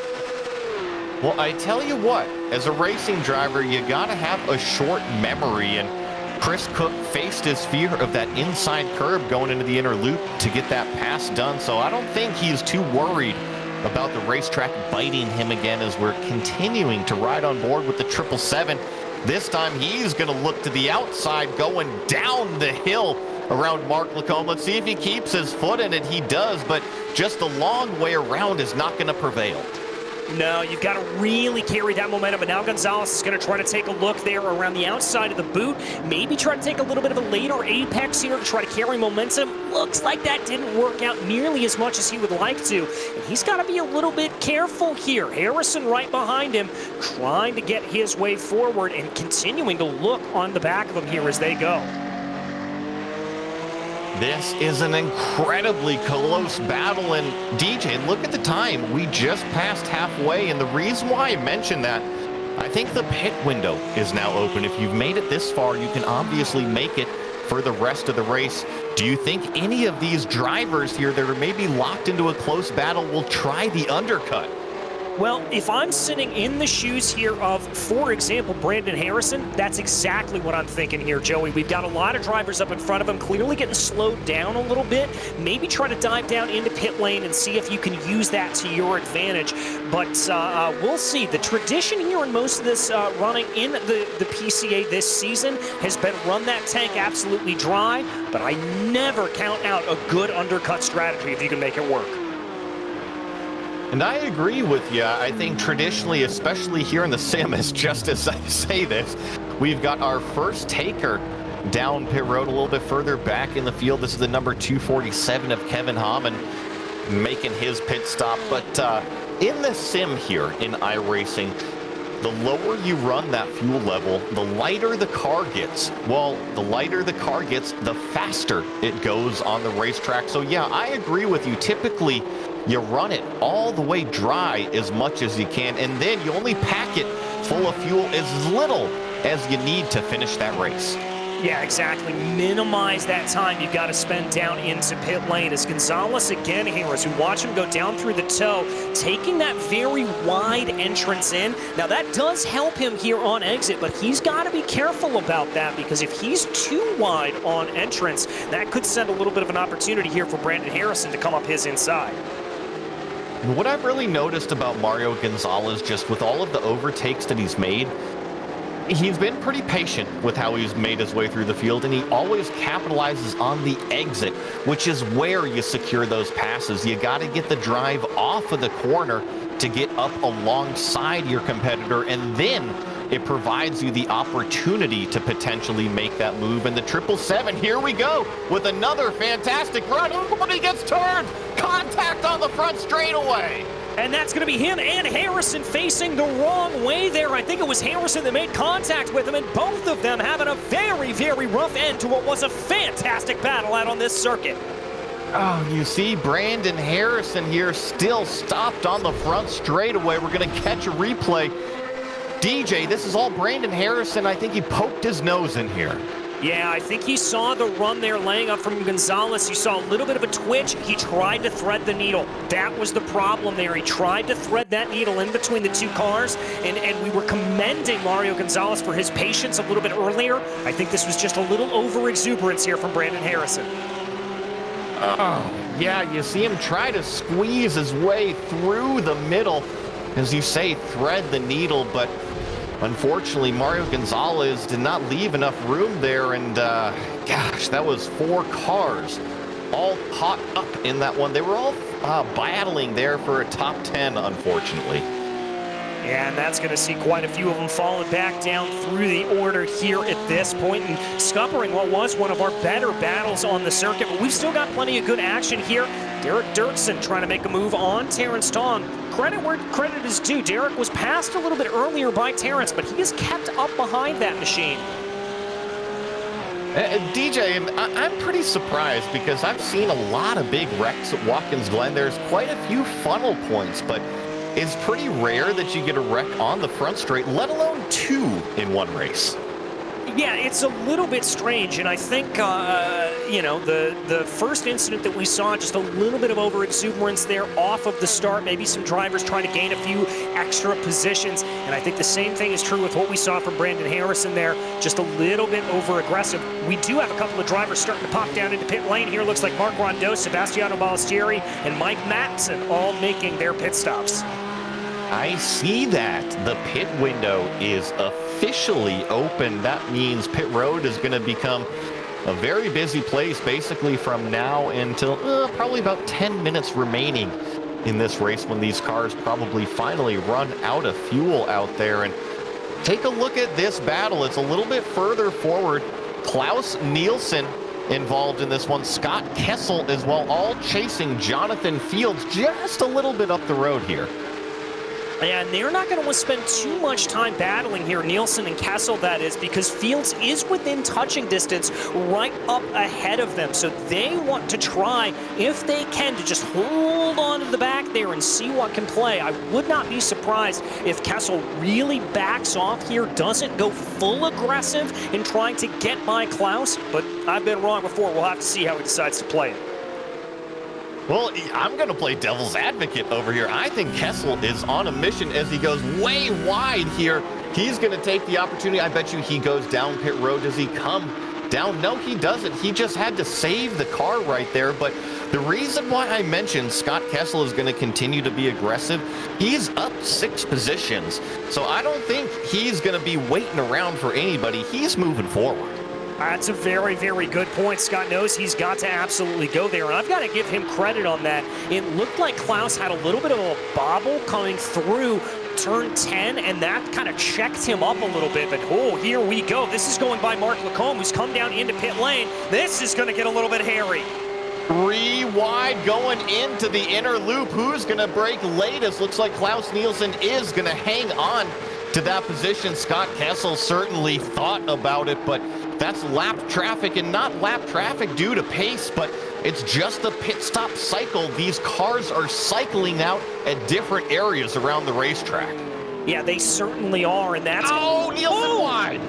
Well, I tell you what, as a racing driver, you gotta have a short memory, and Chris Cook faced his fear of that inside curb going into the inner loop to get that pass done, so I don't think he's too worried about the racetrack biting him again as we're continuing to ride on board with the 777. This time he's going to look to the outside going down the hill around Mark Lacombe. Let's see if he keeps his foot in it. He does, but just a long way around is not going to prevail. No, you've got to really carry that momentum, but now Gonzalez is going to try to take a look there around the outside of the boot, maybe try to take a little bit of a later apex here to try to carry momentum. Looks like that didn't work out nearly as much as he would like to, and he's got to be a little bit careful here. Harrison right behind him, trying to get his way forward and continuing to look on the back of him here as they go. This is an incredibly close battle, and DJ, look at the time. We just passed halfway, and the reason why I mentioned that, I think the pit window is now open. If you've made it this far, you can obviously make it for the rest of the race. Do you think any of these drivers here that are maybe locked into a close battle will try the undercut? Well, if I'm sitting in the shoes here of, for example, Brandon Harrison, that's exactly what I'm thinking here, Joey. We've got a lot of drivers up in front of him, clearly getting slowed down a little bit. Maybe try to dive down into pit lane and see if you can use that to your advantage. But we'll see. The tradition here in most of this running in the PCA this season has been run that tank absolutely dry, but I never count out a good undercut strategy if you can make it work. And I agree with you. I think traditionally, especially here in the sim, as just as I say this, we've got our first taker down pit road a little bit further back in the field. This is the number 247 of Kevin Hamann making his pit stop. But in the sim here in iRacing, the lower you run that fuel level, the lighter the car gets. Well, the lighter the car gets, the faster it goes on the racetrack. So yeah, I agree with you. Typically, you run it all the way dry as much as you can, and then you only pack it full of fuel as little as you need to finish that race. Yeah, exactly. Minimize that time you've got to spend down into pit lane. As Gonzalez again here, as we watch him go down through the toe, taking that very wide entrance in. Now that does help him here on exit, but he's got to be careful about that, because if he's too wide on entrance, that could send a little bit of an opportunity here for Brandon Harrison to come up his inside. What I've really noticed about Mario Gonzalez, just with all of the overtakes that he's made, he's been pretty patient with how he's made his way through the field, and he always capitalizes on the exit, which is where you secure those passes. You got to get the drive off of the corner to get up alongside your competitor, and then it provides you the opportunity to potentially make that move. And the 777, here we go with another fantastic run. Everybody gets turned. Contact on the front straightaway. And that's going to be him and Harrison facing the wrong way there. I think it was Harrison that made contact with him, and both of them having a very, very rough end to what was a fantastic battle out on this circuit. Oh, you see Brandon Harrison here still stopped on the front straightaway. We're going to catch a replay. DJ, this is all Brandon Harrison. I think he poked his nose in here. Yeah, I think he saw the run there laying up from Gonzalez. You saw a little bit of a twitch. He tried to thread the needle. That was the problem there. He tried to thread that needle in between the two cars, and we were commending Mario Gonzalez for his patience a little bit earlier. I think this was just a little over-exuberance here from Brandon Harrison. Oh, yeah, you see him try to squeeze his way through the middle, as you say, thread the needle, but unfortunately, Mario Gonzalez did not leave enough room there, and gosh, that was 4 cars all caught up in that one. They were all battling there for a top 10, unfortunately. And that's going to see quite a few of them falling back down through the order here at this point, and scuppering what was one of our better battles on the circuit. But we've still got plenty of good action here. Derek Dirksen trying to make a move on Terrence Tong. Credit where credit is due. Derek was passed a little bit earlier by Terrence, but he is kept up behind that machine. DJ, I'm pretty surprised, because I've seen a lot of big wrecks at Watkins Glen. There's quite a few funnel points, but it's pretty rare that you get a wreck on the front straight, let alone 2 in one race. Yeah, it's a little bit strange, and I think, you know, the first incident that we saw, just a little bit of over-exuberance there off of the start, maybe some drivers trying to gain a few extra positions, and I think the same thing is true with what we saw from Brandon Harrison there, just a little bit over-aggressive. We do have a couple of drivers starting to pop down into pit lane here. Looks like Mark Rondeau, Sebastiano Ballestieri, and Mike Matson all making their pit stops. I see that. The pit window is officially open. That means pit road is going to become a very busy place basically from now until probably about 10 minutes remaining in this race, when these cars probably finally run out of fuel out there. And take a look at this battle. It's a little bit further forward. Klaus Nielsen involved in this one. Scott Kessel as well, all chasing Jonathan Fields just a little bit up the road here. And they're not going to spend too much time battling here, Nielsen and Kessel, that is, because Fields is within touching distance right up ahead of them. So they want to try, if they can, to just hold on to the back there and see what can play. I would not be surprised if Kessel really backs off here, doesn't go full aggressive in trying to get by Klaus, but I've been wrong before. We'll have to see how he decides to play it. Well, I'm going to play devil's advocate over here. I think Kessel is on a mission as he goes way wide here. He's going to take the opportunity. I bet you he goes down pit road. Does he come down? No, he doesn't. He just had to save the car right there. But the reason why I mentioned Scott Kessel is going to continue to be aggressive, he's up 6 positions. So I don't think he's going to be waiting around for anybody. He's moving forward. That's a very, very good point. Scott knows he's got to absolutely go there, and I've got to give him credit on that. It looked like Klaus had a little bit of a bobble coming through turn 10, and that kind of checked him up a little bit. But, oh, here we go. This is going by Mark Lacombe, who's come down into pit lane. This is going to get a little bit hairy. 3 wide going into the inner loop. Who's going to break latest? Looks like Klaus Nielsen is going to hang on to that position. Scott Kessel certainly thought about it, but that's lap traffic, and not lap traffic due to pace, but it's just a pit stop cycle. These cars are cycling out at different areas around the racetrack. Yeah, they certainly are, and that's... Oh, Nielsen wide!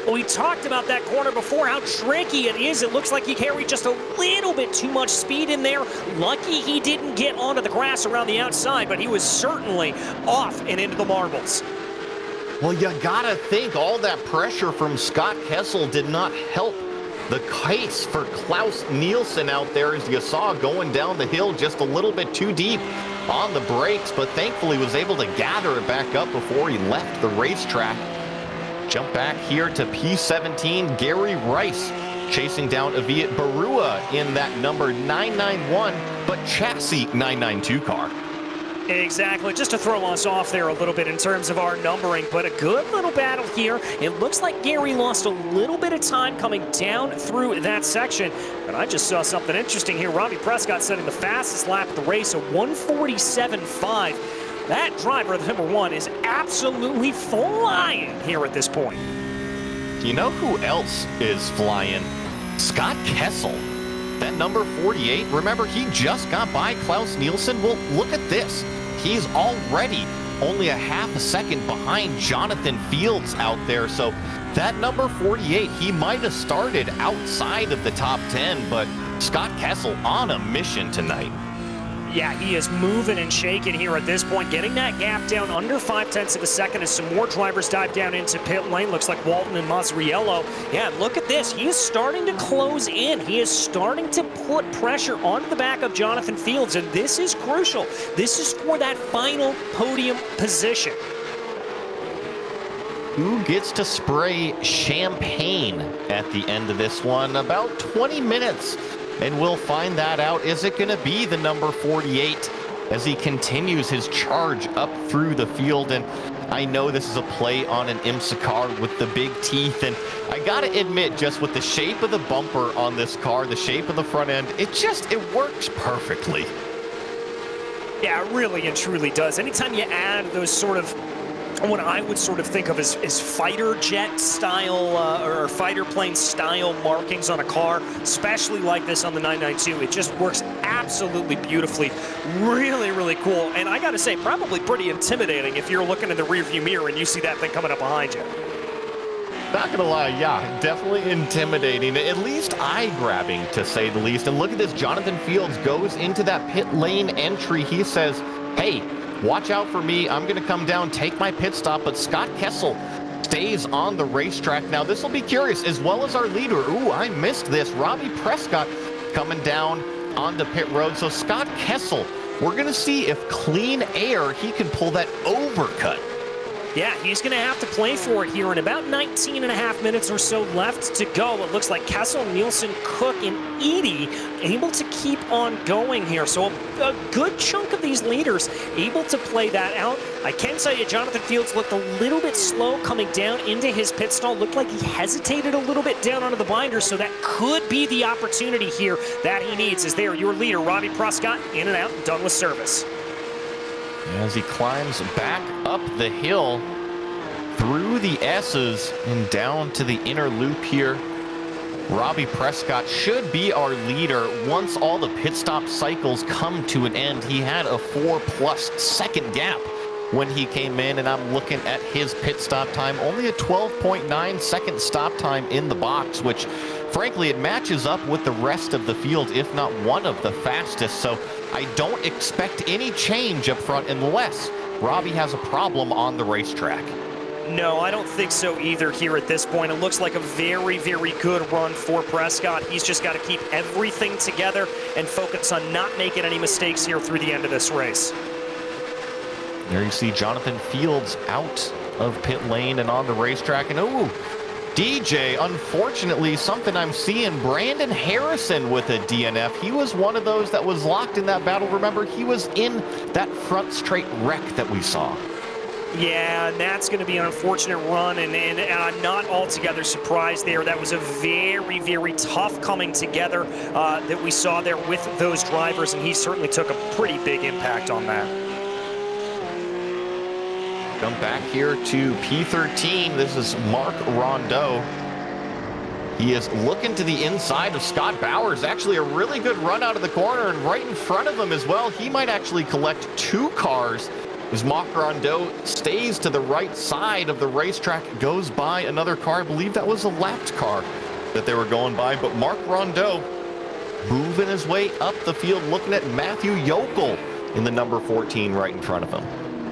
We talked about that corner before, how tricky it is. It looks like he carried just a little bit too much speed in there. Lucky he didn't get onto the grass around the outside, but he was certainly off and into the marbles. Well, you gotta think all that pressure from Scott Kessel did not help the case for Klaus Nielsen out there, as you saw going down the hill just a little bit too deep on the brakes, but thankfully was able to gather it back up before he left the racetrack. Jump back here to P17, Gary Rice chasing down Aviat Barua in that number 991, but chassis 992 car. Exactly, just to throw us off there a little bit in terms of our numbering, but a good little battle here. It looks like Gary lost a little bit of time coming down through that section, but I just saw something interesting here. Robbie Prescott setting the fastest lap of the race, a 1:47.5. That driver, the number 1, is absolutely flying here at this point. You know who else is flying? Scott Kessel. That number 48, remember, he just got by Klaus Nielsen. Well, look at this. He's already only a half a second behind Jonathan Fields out there. So that number 48, he might have started outside of the top 10, but Scott Kessel on a mission tonight. Yeah, he is moving and shaking here at this point, getting that gap down under 0.5 of a second as some more drivers dive down into pit lane. Looks like Walton and Mazzariello. Yeah, look at this. He is starting to close in. He is starting to put pressure onto the back of Jonathan Fields, and this is crucial. This is for that final podium position. Who gets to spray champagne at the end of this one? About 20 minutes. And we'll find that out. Is it going to be the number 48 as he continues his charge up through the field? And I know this is a play on an IMSA car with the big teeth. And I got to admit, just with the shape of the bumper on this car, the shape of the front end, it works perfectly. Yeah, it really and truly does. Anytime you add those sort of what I would sort of think of as fighter jet style or fighter plane style markings on a car, especially like this on the 992. It just works absolutely beautifully. Really, really cool. And I got to say, probably pretty intimidating if you're looking in the rearview mirror and you see that thing coming up behind you. Not gonna lie, yeah, definitely intimidating, at least eye-grabbing to say the least. And look at this, Jonathan Fields goes into that pit lane entry. He says, hey, watch out for me. I'm going to come down, take my pit stop. But Scott Kessel stays on the racetrack. Now, this will be curious, as well as our leader. Ooh, I missed this. Robbie Prescott coming down on the pit road. So Scott Kessel, we're going to see if clean air, he can pull that overcut. Yeah, he's going to have to play for it here in about 19.5 minutes or so left to go. It looks like Kessel, Nielsen, Cook, and Edie able to keep on going here. So a good chunk of these leaders able to play that out. I can tell you, Jonathan Fields looked a little bit slow coming down into his pit stall. Looked like he hesitated a little bit down onto the binder, so that could be the opportunity here that he needs. Is there your leader, Robbie Prescott, in and out, done with service. As he climbs back up the hill through the S's and down to the inner loop here, Robbie Prescott should be our leader once all the pit stop cycles come to an end. He had a 4+ second gap when he came in, and I'm looking at his pit stop time, only a 12.9 second stop time in the box, which frankly it matches up with the rest of the field, if not one of the fastest. So I don't expect any change up front unless Robbie has a problem on the racetrack. No, I don't think so either here at this point. It looks like a very, very good run for Prescott. He's just got to keep everything together and focus on not making any mistakes here through the end of this race. There you see Jonathan Fields out of pit lane and on the racetrack. And DJ, unfortunately, something I'm seeing, Brandon Harrison with a DNF. He was one of those that was locked in that battle. Remember, he was in that front straight wreck that we saw. Yeah, and that's going to be an unfortunate run, and I'm not altogether surprised there. That was a very, very tough coming together that we saw there with those drivers, and he certainly took a pretty big impact on that. Come back here to P13. This is Mark Rondeau. He is looking to the inside of Scott Bowers. Actually, a really good run out of the corner, and right in front of him as well. He might actually collect 2 cars as Mark Rondeau stays to the right side of the racetrack, goes by another car. I believe that was a lapped car that they were going by, but Mark Rondeau moving his way up the field, looking at Matthew Yokel in the number 14 right in front of him.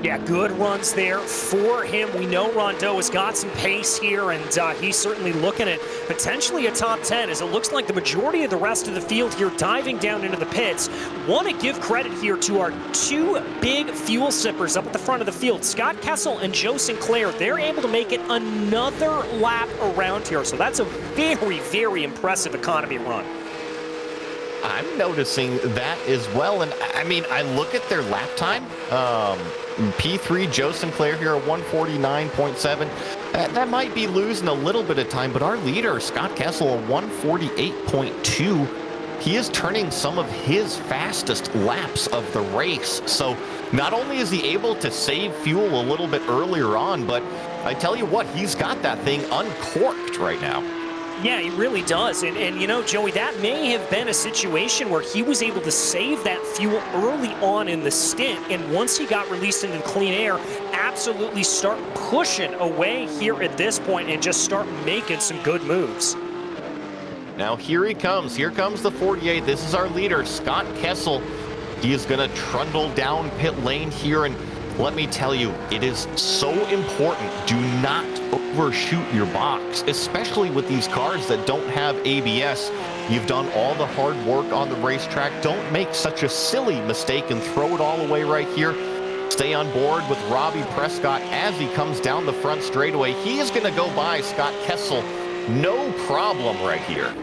Yeah, good runs there for him. We know Rondeau has got some pace here, and he's certainly looking at potentially a top 10, as it looks like the majority of the rest of the field here diving down into the pits. Want to give credit here to our 2 big fuel sippers up at the front of the field, Scott Kessel and Joe Sinclair. They're able to make it another lap around here, so that's a very, very impressive economy run. I'm noticing that as well, and I mean, I look at their lap time. P3, Joe Sinclair here at 149.7. That might be losing a little bit of time, but our leader, Scott Kessel, at 148.2. He is turning some of his fastest laps of the race. So not only is he able to save fuel a little bit earlier on, but I tell you what, he's got that thing uncorked right now. Yeah, he really does. And you know, Joey, that may have been a situation where he was able to save that fuel early on in the stint, and once he got released into clean air, absolutely start pushing away here at this point and just start making some good moves. Now here he comes. Here comes the 48. This is our leader, Scott Kessel. He is going to trundle down pit lane here, and let me tell you, it is so important. Do not overshoot your box, especially with these cars that don't have ABS. You've done all the hard work on the racetrack. Don't make such a silly mistake and throw it all away right here. Stay on board with Robbie Prescott as he comes down the front straightaway. He is going to go by Scott Kessel. No problem right here.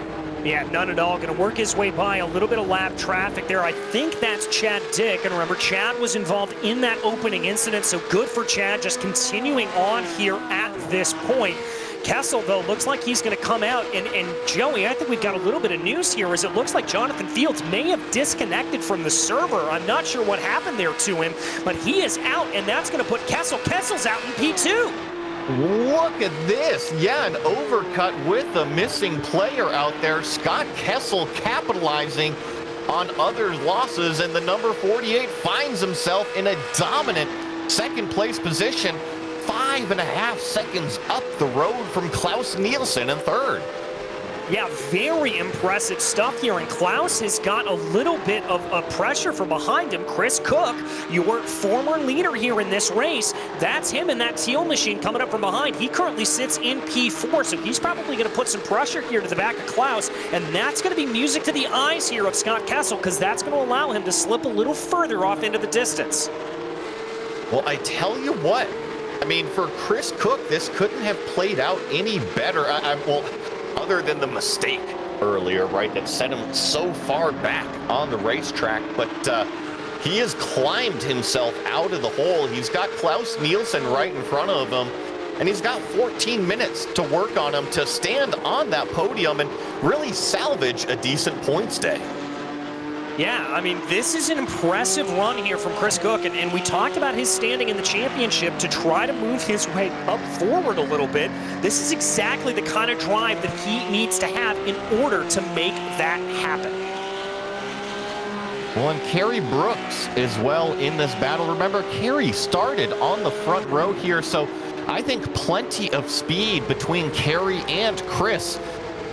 Yeah, none at all. Going to work his way by a little bit of lap traffic there. I think that's Chad Dick. And remember, Chad was involved in that opening incident, so good for Chad, just continuing on here at this point. Kessel, though, looks like he's going to come out. And Joey, I think we've got a little bit of news here, as it looks like Jonathan Fields may have disconnected from the server. I'm not sure what happened there to him, but he is out, and that's going to put Kessel. Kessel's out in P2. Look at this. Yeah, an overcut with a missing player out there. Scott Kessel capitalizing on other losses, and the number 48 finds himself in a dominant second place position, 5.5 seconds up the road from Klaus Nielsen in third. Yeah, very impressive stuff here, and Klaus has got a little bit of pressure from behind him. Chris Cook, your former leader here in this race, that's him in that teal machine coming up from behind. He currently sits in P4, so he's probably going to put some pressure here to the back of Klaus, and that's going to be music to the eyes here of Scott Kessel, because that's going to allow him to slip a little further off into the distance. Well, I tell you what, I mean, for Chris Cook, this couldn't have played out any better. Well, other than the mistake earlier, right, that set him so far back on the racetrack. But he has climbed himself out of the hole. He's got Klaus Nielsen right in front of him, and he's got 14 minutes to work on him to stand on that podium and really salvage a decent points day. Yeah, I mean, this is an impressive run here from Chris Cook, and we talked about his standing in the championship to try to move his way up forward a little bit. This is exactly the kind of drive that he needs to have in order to make that happen. Well, and Kerry Brooks as well in this battle. Remember, Kerry started on the front row here, so I think plenty of speed between Kerry and Chris.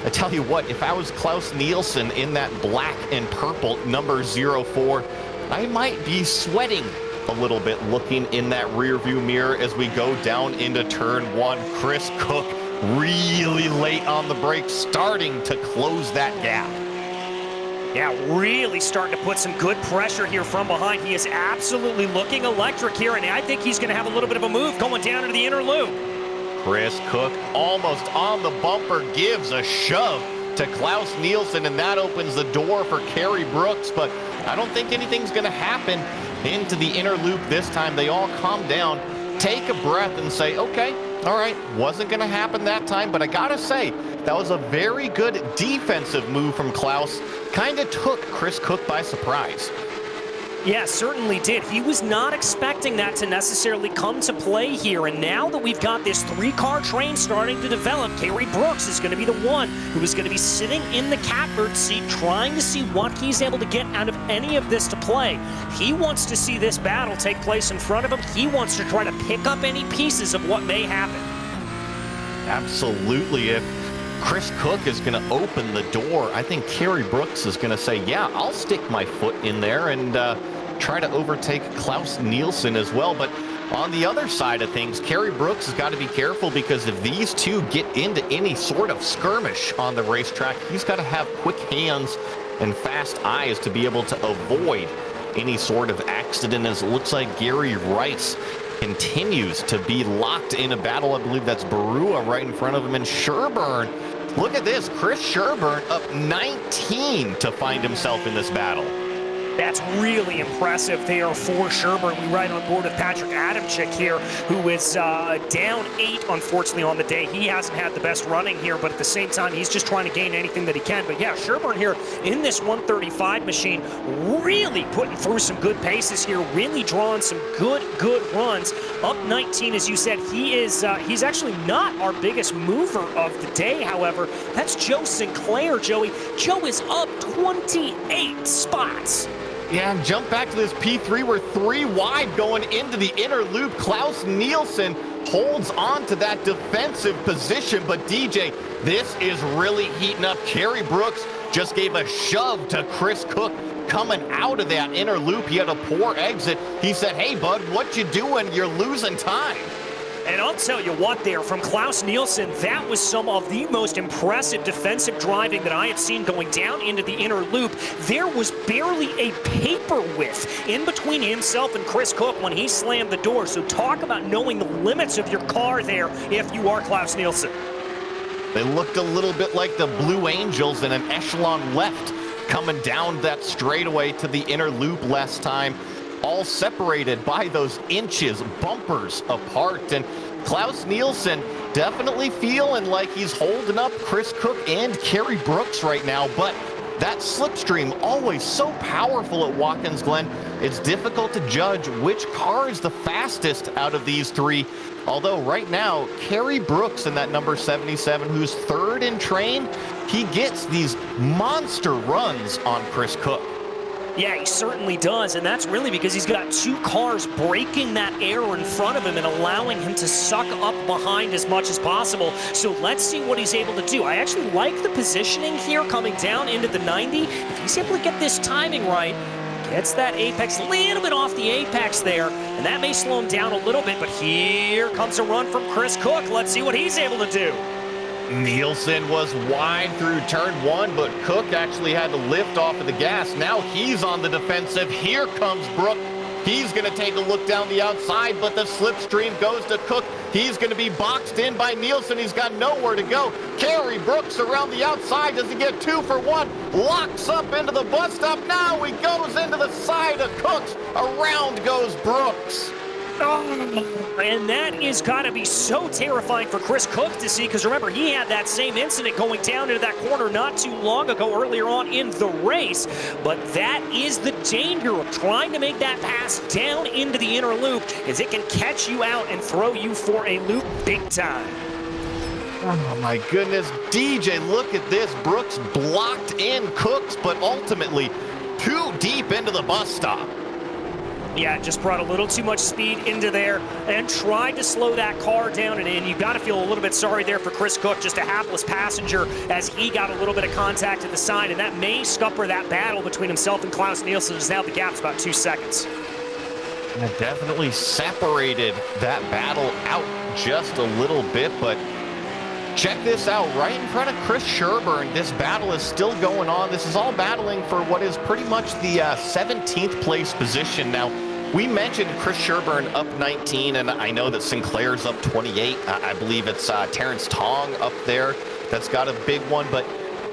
I tell you what, if I was Klaus Nielsen in that black and purple number 04, I might be sweating a little bit looking in that rear view mirror as we go down into turn 1. Chris Cook really late on the brakes, starting to close that gap. Yeah, really starting to put some good pressure here from behind. He is absolutely looking electric here, and I think he's going to have a little bit of a move going down into the inner loop. Chris Cook almost on the bumper, gives a shove to Klaus Nielsen, and that opens the door for Kerry Brooks. But I don't think anything's going to happen into the inner loop this time. They all calm down, take a breath, and say, okay, all right, wasn't going to happen that time. But I got to say, that was a very good defensive move from Klaus. Kind of took Chris Cook by surprise. Yeah, certainly did. He was not expecting that to necessarily come to play here. And now that we've got this three-car train starting to develop, Kerry Brooks is going to be the one who is going to be sitting in the catbird seat trying to see what he's able to get out of any of this to play. He wants to see this battle take place in front of him. He wants to try to pick up any pieces of what may happen. Absolutely. If Chris Cook is going to open the door, I think Kerry Brooks is going to say, yeah, I'll stick my foot in there and try to overtake Klaus Nielsen as well. But on the other side of things, Kerry Brooks has got to be careful, because if these two get into any sort of skirmish on the racetrack, he's got to have quick hands and fast eyes to be able to avoid any sort of accident, as it looks like Gary Rice continues to be locked in a battle. I believe that's Barua right in front of him, and Sherburne. Look at this, Chris Sherburne up 19 to find himself in this battle. That's really impressive there for Sherburne. We ride on board with Patrick Adamczyk here, who is down 8, unfortunately, on the day. He hasn't had the best running here, but at the same time, he's just trying to gain anything that he can. But yeah, Sherburne here in this 135 machine, really putting through some good paces here, really drawing some good runs. Up 19, as you said, he's actually not our biggest mover of the day, however. That's Joe Sinclair, Joey. Joe is up 28 spots. Yeah, and jump back to this P3. We're 3 wide going into the inner loop. Klaus Nielsen holds on to that defensive position, but DJ, this is really heating up. Kerry Brooks just gave a shove to Chris Cook coming out of that inner loop. He had a poor exit. He said, hey, bud, what you doing? You're losing time. And I'll tell you what there, from Klaus Nielsen, that was some of the most impressive defensive driving that I have seen going down into the inner loop. There was barely a paper width in between himself and Chris Cook when he slammed the door. So talk about knowing the limits of your car there if you are Klaus Nielsen. They looked a little bit like the Blue Angels in an echelon left coming down that straightaway to the inner loop last time. All separated by those inches, bumpers apart. And Klaus Nielsen definitely feeling like he's holding up Chris Cook and Kerry Brooks right now. But that slipstream, always so powerful at Watkins Glen, it's difficult to judge which car is the fastest out of these three. Although right now, Kerry Brooks in that number 77, who's third in train, he gets these monster runs on Chris Cook. Yeah, he certainly does, and that's really because he's got 2 cars breaking that air in front of him and allowing him to suck up behind as much as possible. So let's see what he's able to do. I actually like the positioning here coming down into the 90. If he's able to get this timing right, gets that apex a little bit off the apex there, and that may slow him down a little bit, but here comes a run from Chris Cook. Let's see what he's able to do. Nielsen was wide through turn 1, but Cook actually had to lift off of the gas. Now he's on the defensive. Here comes Brook. He's going to take a look down the outside, but the slipstream goes to Cook. He's going to be boxed in by Nielsen. He's got nowhere to go. Kerry Brooks around the outside. Does he get 2 for 1? Locks up into the bus stop. Now he goes into the side of Cooks. Around goes Brooks. Oh, and that is got to be so terrifying for Chris Cook to see, because remember, he had that same incident going down into that corner not too long ago earlier on in the race. But that is the danger of trying to make that pass down into the inner loop, is it can catch you out and throw you for a loop big time. Oh my goodness, DJ, look at this. Brooks blocked in Cooks, but ultimately too deep into the bus stop. Yeah, just brought a little too much speed into there and tried to slow that car down. And you've got to feel a little bit sorry there for Chris Cook, just a hapless passenger, as he got a little bit of contact at the side. And that may scupper that battle between himself and Klaus Nielsen, as now the gap's about 2 seconds. And it definitely separated that battle out just a little bit, but check this out, right in front of Chris Sherburne. This battle is still going on. This is all battling for what is pretty much the 17th place position. Now, we mentioned Chris Sherburne up 19, and I know that Sinclair's up 28. I believe it's Terrence Tong up there that's got a big one, but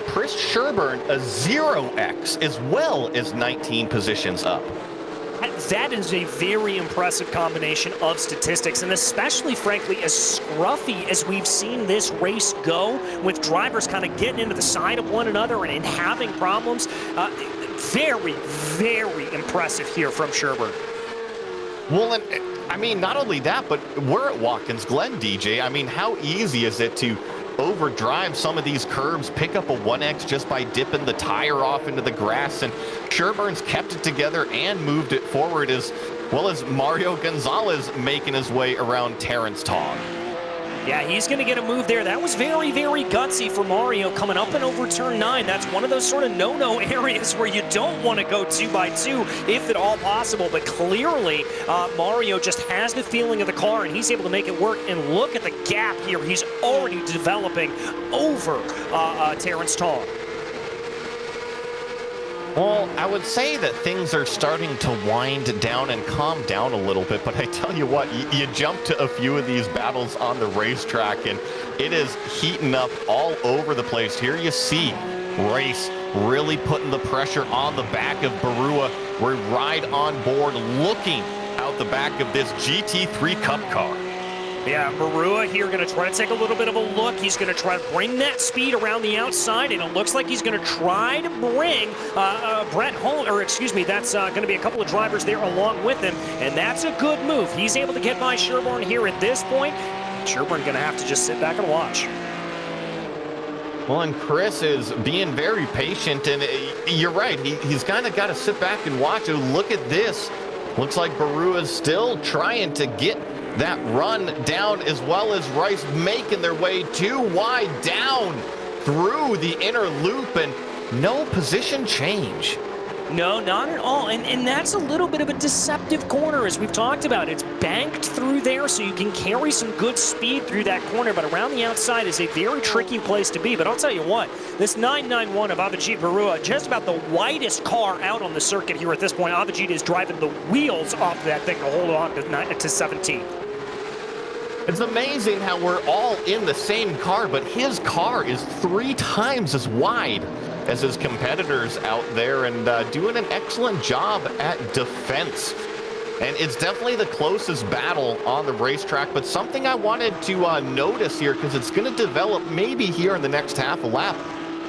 Chris Sherburne, a 0X, as well as 19 positions up. That is a very impressive combination of statistics, and especially, frankly, as scruffy as we've seen this race go, with drivers kind of getting into the side of one another and having problems. Very, very impressive here from Sherburne. Well, and I mean, not only that, but we're at Watkins Glen, DJ. I mean, how easy is it to overdrive some of these curbs, pick up a 1X just by dipping the tire off into the grass? And Sherburne's kept it together and moved it forward, as well as Mario Gonzalez making his way around Terrence Tong. Yeah, he's going to get a move there. That was very, very gutsy for Mario coming up and over turn 9. That's one of those sort of no-no areas where you don't want to go 2x2 if at all possible. But clearly, Mario just has the feeling of the car, and he's able to make it work. And look at the gap here. He's already developing over Terrence Tong. Well, I would say that things are starting to wind down and calm down a little bit, but I tell you what, you jump to a few of these battles on the racetrack, and it is heating up all over the place. Here you see Race really putting the pressure on the back of Barua. We're right on board looking out the back of this GT3 Cup car. Yeah, Barua here going to try to take a little bit of a look. He's going to try to bring that speed around the outside, and it looks like he's going to try to bring Brett Holm, or excuse me, that's going to be a couple of drivers there along with him, and that's a good move. He's able to get by Sherburne here at this point. Sherburne going to have to just sit back and watch. Well, and Chris is being very patient, and you're right. He's kind of got to sit back and watch. Oh, look at this. Looks like Barua is still trying to get that run down, as well as Rice making their way too wide down through the inner loop, and no position change. No, not at all. And that's a little bit of a deceptive corner, as we've talked about. It's banked through there, so you can carry some good speed through that corner, but around the outside is a very tricky place to be. But I'll tell you what, this 991 of Avijit Barua, just about the widest car out on the circuit here at this point. Avijit is driving the wheels off of that thing to hold on to 17. It's amazing how we're all in the same car, but his car is 3 times as wide as his competitors out there, and doing an excellent job at defense. And it's definitely the closest battle on the racetrack, but something I wanted to notice here, because it's going to develop maybe here in the next half a lap.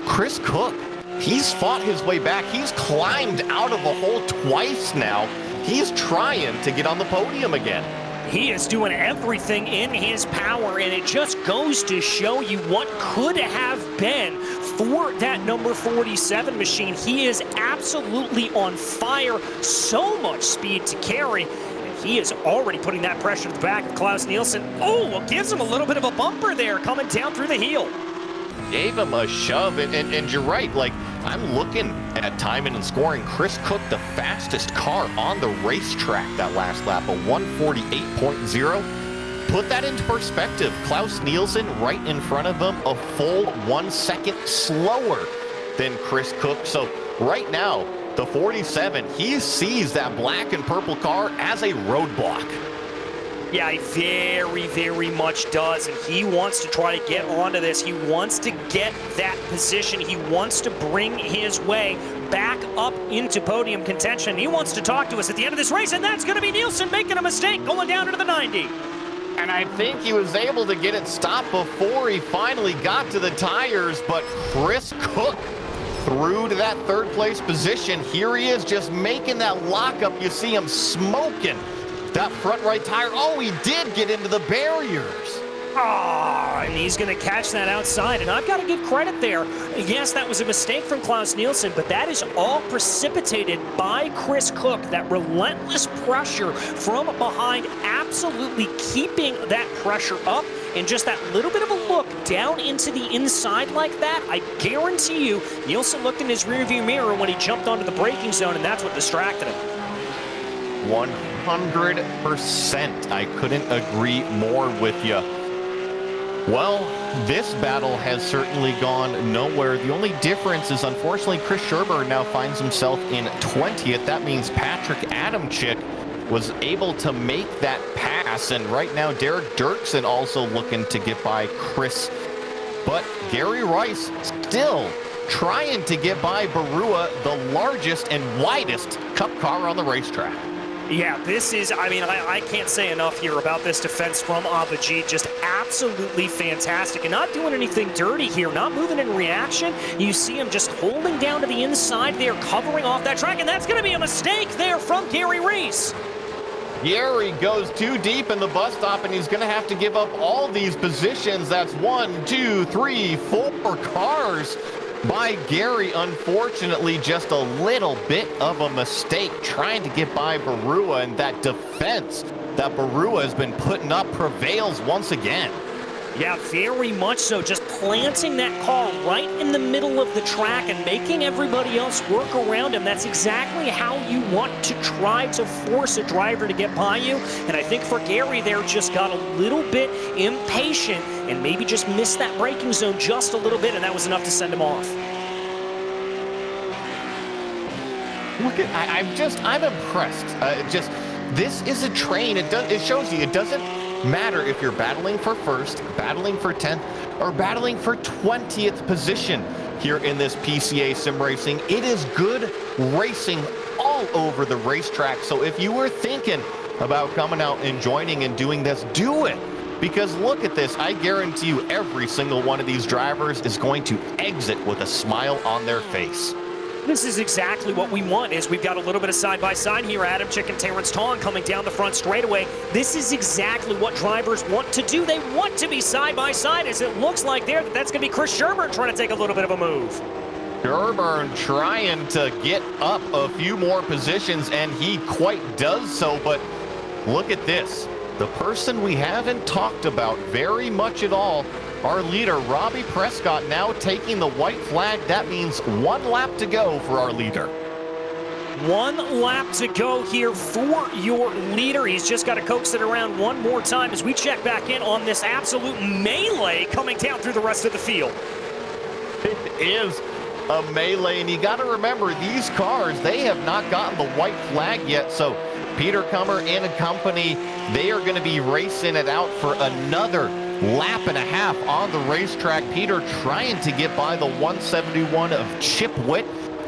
Chris Cook, he's fought his way back. He's climbed out of the hole twice now. He's trying to get on the podium again. He is doing everything in his power, and it just goes to show you what could have been for that number 47 machine. He is absolutely on fire, so much speed to carry, and he is already putting that pressure to the back of Klaus Nielsen. Oh, it gives him a little bit of a bumper there coming down through the heel. Gave him a shove, and you're right, like, I'm looking at timing and scoring. Chris Cook, the fastest car on the racetrack that last lap, a 148.0. Put that into perspective. Klaus Nielsen right in front of him, a full 1 second slower than Chris Cook. So right now, the 47, he sees that black and purple car as a roadblock. Yeah, he very, very much does, and he wants to try to get onto this. He wants to get that position. He wants to bring his way back up into podium contention. He wants to talk to us at the end of this race, and that's going to be Nielsen making a mistake going down into the 90. And I think he was able to get it stopped before he finally got to the tires, but Chris Cook through to that third place position. Here he is just making that lockup. You see him smoking that front right tire. Oh, he did get into the barriers. And he's going to catch that outside, and I've got to give credit there. Yes, that was a mistake from Klaus Nielsen, but that is all precipitated by Chris Cook. That relentless pressure from behind, absolutely keeping that pressure up, and just that little bit of a look down into the inside like that. I guarantee you, Nielsen looked in his rearview mirror when he jumped onto the braking zone, and that's what distracted him. 100%. I couldn't agree more with you. Well, this battle has certainly gone nowhere. The only difference is, unfortunately, Chris Sherburne now finds himself in 20th. That means Patrick Adamczyk was able to make that pass. And right now, Derek Dirksen also looking to get by Chris. But Gary Rice still trying to get by Barua, the largest and widest Cup car on the racetrack. Yeah, this is, I mean, I can't say enough here about this defense from Avijit. Just absolutely fantastic and not doing anything dirty here, not moving in reaction. You see him just holding down to the inside there, covering off that track, and that's going to be a mistake there from Gary Reese. Gary goes too deep in the bus stop, and he's going to have to give up all these positions. That's 1, 2, 3, 4 cars by Gary. Unfortunately, just a little bit of a mistake trying to get by Barua, and that defense that Barua has been putting up prevails once again. Yeah, very much so. Just planting that car right in the middle of the track and making everybody else work around him. That's exactly how you want to try to force a driver to get by you. And I think for Gary there, just got a little bit impatient and maybe just missed that braking zone just a little bit, and that was enough to send him off. Look at, I'm impressed. This is a train. It shows you it doesn't matter if you're battling for first, battling for 10th, or battling for 20th position here in this PCA sim racing. It is good racing all over the racetrack. So if you were thinking about coming out and joining and doing this, do it. Because look at this. I guarantee you every single one of these drivers is going to exit with a smile on their face. This is exactly what we want. Is we've got a little bit of side-by-side here. Adam Chick and Terrence Tong coming down the front straightaway. This is exactly what drivers want to do. They want to be side-by-side, as it looks like there. That's going to be Chris Sherburne trying to take a little bit of a move. Sherburne trying to get up a few more positions, and he quite does so. But look at this. The person we haven't talked about very much at all, our leader, Robbie Prescott, now taking the white flag. That means 1 lap to go for our leader. 1 lap to go here for your leader. He's just got to coax it around one more time as we check back in on this absolute melee coming down through the rest of the field. It is a melee, and you got to remember, these cars, they have not gotten the white flag yet. So Peter Kummer and company, they are going to be racing it out for another lap and a half on the racetrack. Peter trying to get by the 171 of Chip Witt.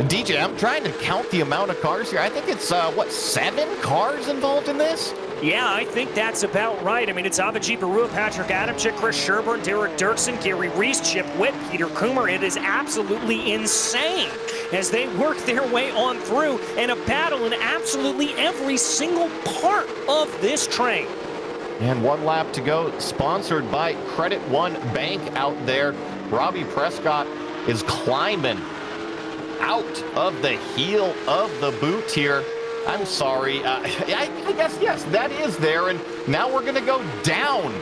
DJ, I'm trying to count the amount of cars here. I think it's, 7 cars involved in this? Yeah, I think that's about right. I mean, it's Avijit Barua, Patrick Adamczyk, Chris Sherburne, Derek Dirksen, Gary Reese, Chip Witt, Peter Kummer. It is absolutely insane as they work their way on through and a battle in absolutely every single part of this train. And 1 lap to go, sponsored by Credit One Bank out there. Robbie Prescott is climbing out of the heel of the boot here. I'm sorry. I guess, yes, that is there. And now we're going to go down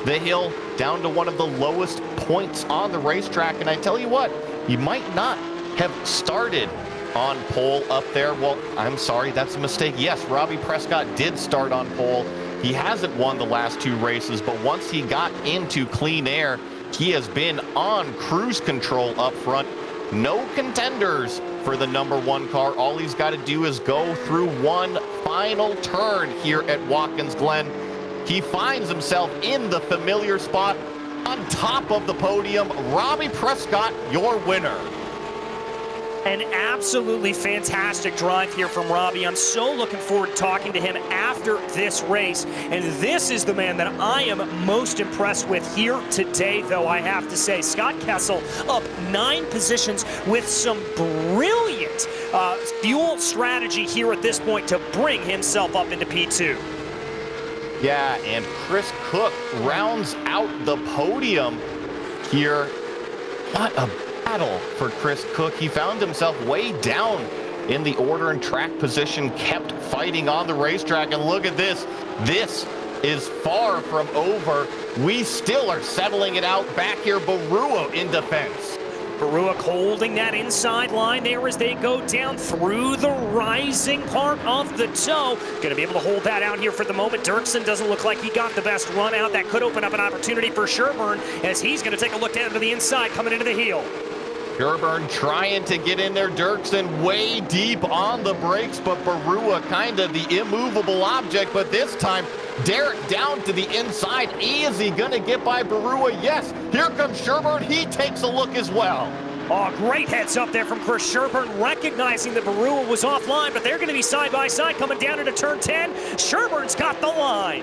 the hill, down to one of the lowest points on the racetrack. And I tell you what, you might not have started on pole up there. Well, I'm sorry, that's a mistake. Yes, Robbie Prescott did start on pole. He hasn't won the last 2 races, but once he got into clean air, he has been on cruise control up front. No contenders for the #1 car. All he's got to do is go through one final turn here at Watkins Glen. He finds himself in the familiar spot on top of the podium. Robbie Prescott, your winner. An absolutely fantastic drive here from Robbie. I'm so looking forward to talking to him after this race. And this is the man that I am most impressed with here today, though, I have to say. Scott Kessel up 9 positions with some brilliant fuel strategy here at this point to bring himself up into P2. Yeah, and Chris Cook rounds out the podium here. What a battle for Chris Cook. He found himself way down in the order and track position, kept fighting on the racetrack, and look at this. This is far from over. We still are settling it out back here. Barua in defense. Barua holding that inside line there as they go down through the rising part of the toe. Going to be able to hold that out here for the moment. Dirksen doesn't look like he got the best run out. That could open up an opportunity for Sherburne as he's going to take a look down to the inside coming into the heel. Sherburne trying to get in there. Dirksen way deep on the brakes, but Barua kind of the immovable object. But this time, Derek down to the inside. Is he going to get by Barua? Yes. Here comes Sherburne. He takes a look as well. Oh, great heads up there from Chris Sherburne, recognizing that Barua was offline, but they're going to be side by side coming down into turn 10. Sherburne's got the line.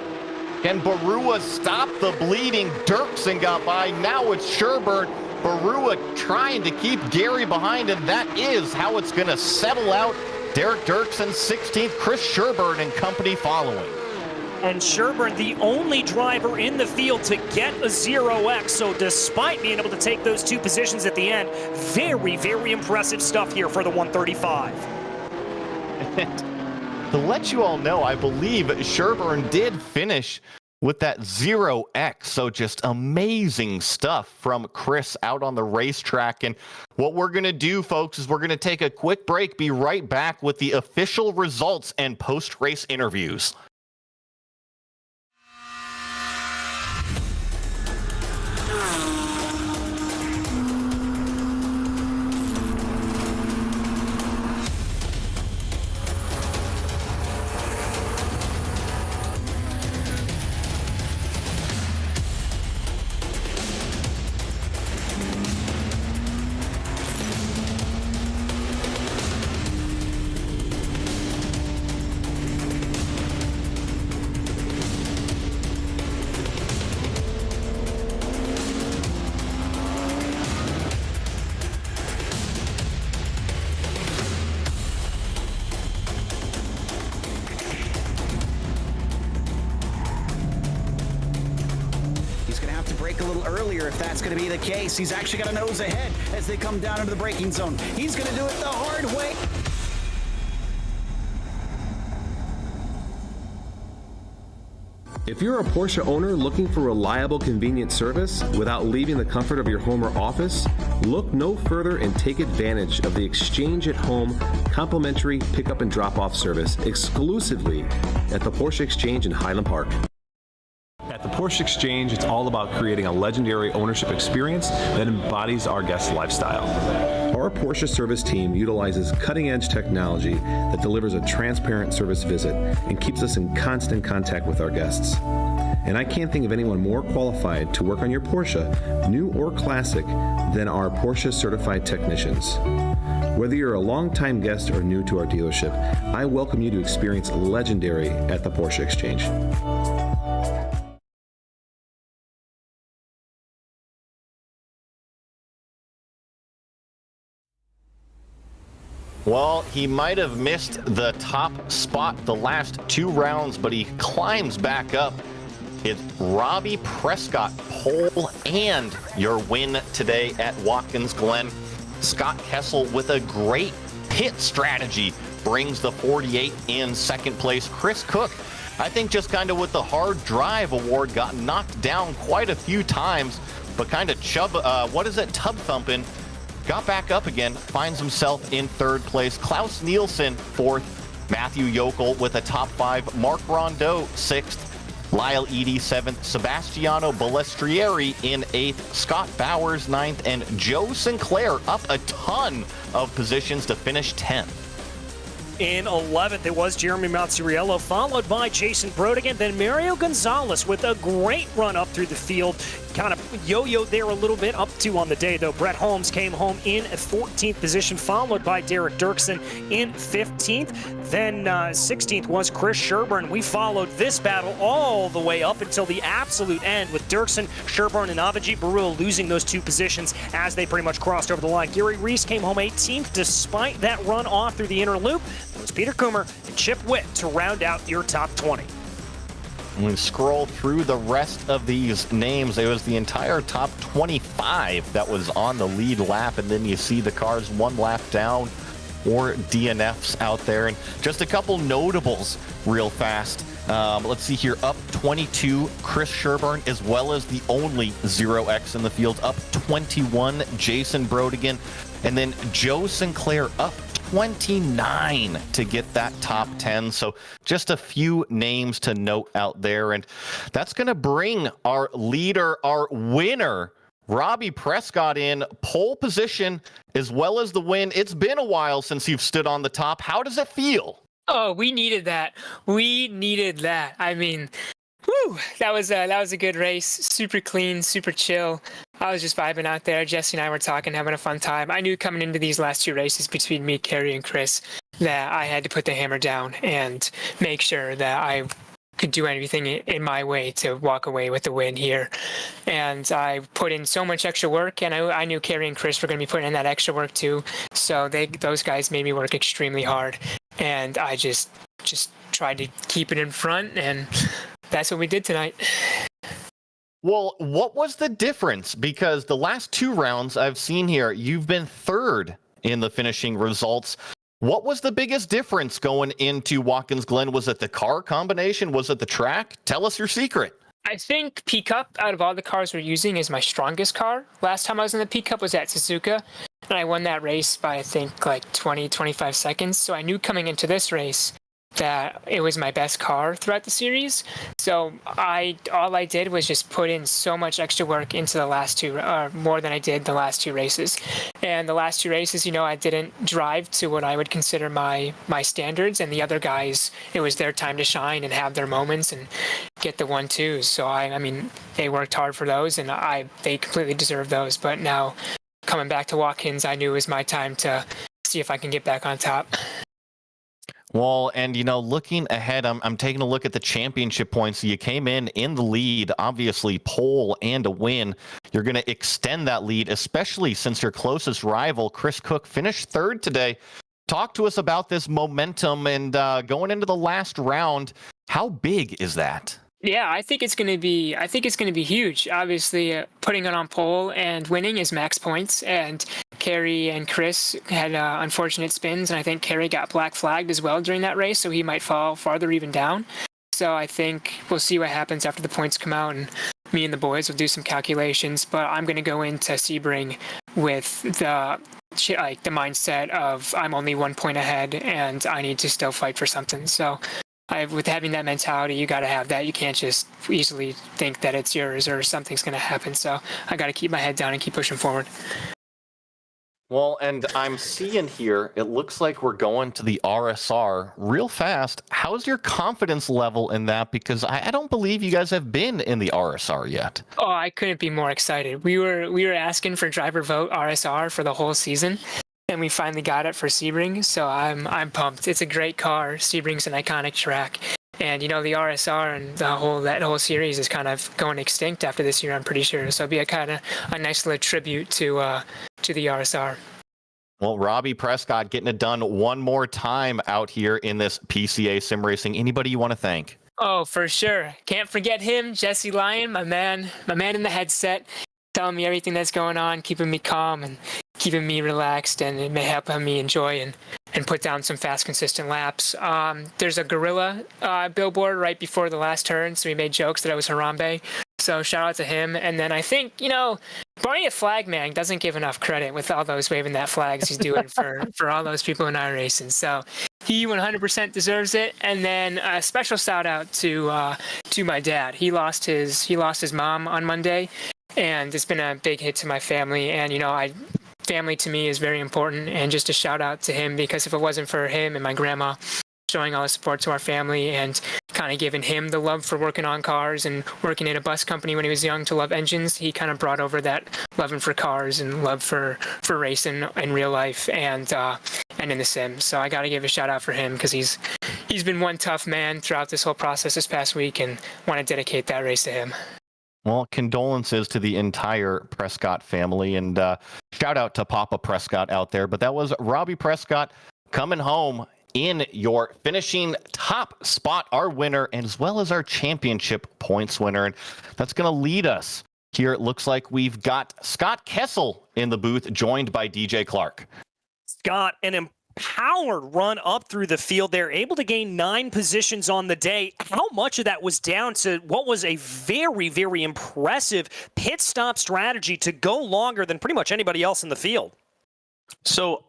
Can Barua stop the bleeding? Dirksen got by. Now it's Sherburne. Barua trying to keep Gary behind, and that is how it's going to settle out. Derek Dirksen 16th, Chris Sherburne and company following. And Sherburne, the only driver in the field to get a 0X. So despite being able to take those two positions at the end, very, very impressive stuff here for the 135. And to let you all know, I believe Sherburne did finish with that 0X. So just amazing stuff from Chris out on the racetrack. And what we're going to do, folks, is we're going to take a quick break, be right back with the official results and post-race interviews. A little earlier if that's going to be the case. He's actually got a nose ahead as they come down into the braking zone. He's going to do it the hard way. If you're a Porsche owner looking for reliable, convenient service without leaving the comfort of your home or office, look no further and take advantage of the Exchange at Home complimentary pickup and drop-off service exclusively at the Porsche Exchange in Highland Park. At the Porsche Exchange, it's all about creating a legendary ownership experience that embodies our guests' lifestyle. Our Porsche service team utilizes cutting-edge technology that delivers a transparent service visit and keeps us in constant contact with our guests. And I can't think of anyone more qualified to work on your Porsche, new or classic, than our Porsche certified technicians. Whether you're a longtime guest or new to our dealership, I welcome you to experience legendary at the Porsche Exchange. Well, he might have missed the top spot the last two rounds, but he climbs back up. It's Robbie Prescott, pole and your win today at Watkins Glen. Scott Kessel with a great pit strategy brings the 48 in second place. Chris Cook, I think just kind of with the hard drive award, got knocked down quite a few times, but kind of tub thumping. Got back up again, finds himself in third place. Klaus Nielsen, fourth. Matthew Yokel with a top five. Mark Rondeau, sixth. Lyle Edey, seventh. Sebastiano Balestrieri in eighth. Scott Bowers, ninth. And Joe Sinclair up a ton of positions to finish 10th. In 11th, it was Jeremy Mazzariello, followed by Jason Brodigan, then Mario Gonzalez with a great run up through the field. Kind of yo-yoed there a little bit, up two on the day, though. Brett Holmes came home in 14th position, followed by Derek Dirksen in 15th. Then 16th was Chris Sherburne. We followed this battle all the way up until the absolute end, with Dirksen, Sherburne, and Avijit Barua losing those two positions as they pretty much crossed over the line. Gary Reese came home 18th despite that run off through the inner loop. It was Peter Coomer and Chip Witt to round out your top 20. When we scroll through the rest of these names, it was the entire top 25 that was on the lead lap, and then you see the cars one lap down or DNFs out there. And just a couple notables real fast. Let's see here, up 22, Chris Sherburne, as well as the only 0X in the field. Up 21, Jason Brodigan, and then Joe Sinclair up 29 to get that top 10. So just a few names to note out there. And that's going to bring our leader, our winner Robbie Prescott in pole position as well as the win. It's been a while since you've stood on the top. How does it feel? Oh, we needed that. We needed that. I mean, whew, that was a good race. Super clean, super chill. I was just vibing out there. Jesse and I were talking, having a fun time. I knew coming into these last two races between me, Kerry, and Chris that I had to put the hammer down and make sure that I could do anything in my way to walk away with the win here. And I put in so much extra work, and I knew Kerry and Chris were going to be putting in that extra work too. So those guys made me work extremely hard, and I just tried to keep it in front, and that's what we did tonight. Well, what was the difference? Because the last two rounds I've seen here, you've been third in the finishing results. What was the biggest difference going into Watkins Glen? Was it the car combination? Was it the track? Tell us your secret. I think P-Cup, out of all the cars we're using, is my strongest car. Last time I was in the P-Cup was at Suzuka, and I won that race by, I think, like 20, 25 seconds. So I knew coming into this race that it was my best car throughout the series. So all I did was just put in so much extra work into the last two, or more than I did the last two races. And the last two races, I didn't drive to what I would consider my standards, and the other guys, it was their time to shine and have their moments and get the 1-2s. So I mean, they worked hard for those, and they completely deserved those. But now coming back to Watkins, I knew it was my time to see if I can get back on top. Well, and looking ahead, I'm taking a look at the championship points. You came in the lead, obviously pole and a win. You're going to extend that lead, especially since your closest rival, Chris Cook, finished third today. Talk to us about this momentum and going into the last round. How big is that? Yeah, I think it's going to be huge. Obviously, putting it on pole and winning is max points, and Kerry and Chris had unfortunate spins, and I think Kerry got black flagged as well during that race, so he might fall farther even down. So I think we'll see what happens after the points come out, and me and the boys will do some calculations, but I'm going to go into Sebring with the mindset of I'm only 1 point ahead and I need to still fight for something. So with having that mentality, you got to have that. You can't just easily think that it's yours or something's going to happen. So I got to keep my head down and keep pushing forward. Well, and I'm seeing here, it looks like we're going to the RSR real fast. How's your confidence level in that? Because I don't believe you guys have been in the RSR yet. Oh, I couldn't be more excited. We were asking for driver vote RSR for the whole season, and we finally got it for Sebring. So I'm pumped. It's a great car. Sebring's an iconic track. And the RSR and that whole series is kind of going extinct after this year, I'm pretty sure. So it'll be a nice little tribute to the RSR. Well, Robbie Prescott getting it done one more time out here in this PCA sim racing. Anybody you want to thank? Oh, for sure. Can't forget him, Jesse Lyon, my man in the headset, telling me everything that's going on, keeping me calm and keeping me relaxed, and it may help me enjoy and put down some fast, consistent laps. There's a gorilla billboard right before the last turn, so we made jokes that I was Harambe. So shout out to him. And then I think, Barney Flagman doesn't give enough credit with all those waving that flags he's doing for all those people in our racing. So he 100% deserves it. And then a special shout out to my dad. He lost his mom on Monday, and it's been a big hit to my family. And family to me is very important, and just a shout out to him, because if it wasn't for him and my grandma showing all the support to our family and kind of giving him the love for working on cars and working in a bus company when he was young to love engines, he kind of brought over that loving for cars and love for racing in real life and in the sim. So I got to give a shout out for him, because he's been one tough man throughout this whole process this past week, and want to dedicate that race to him. Well, condolences to the entire Prescott family, and shout out to Papa Prescott out there. But that was Robbie Prescott coming home in your finishing top spot, our winner, as well as our championship points winner. And that's going to lead us here. It looks like we've got Scott Kessel in the booth, joined by DJ Clark. Scott, an empowered run up through the field. They're able to gain 9 positions on the day. How much of that was down to what was a very, very impressive pit stop strategy to go longer than pretty much anybody else in the field? So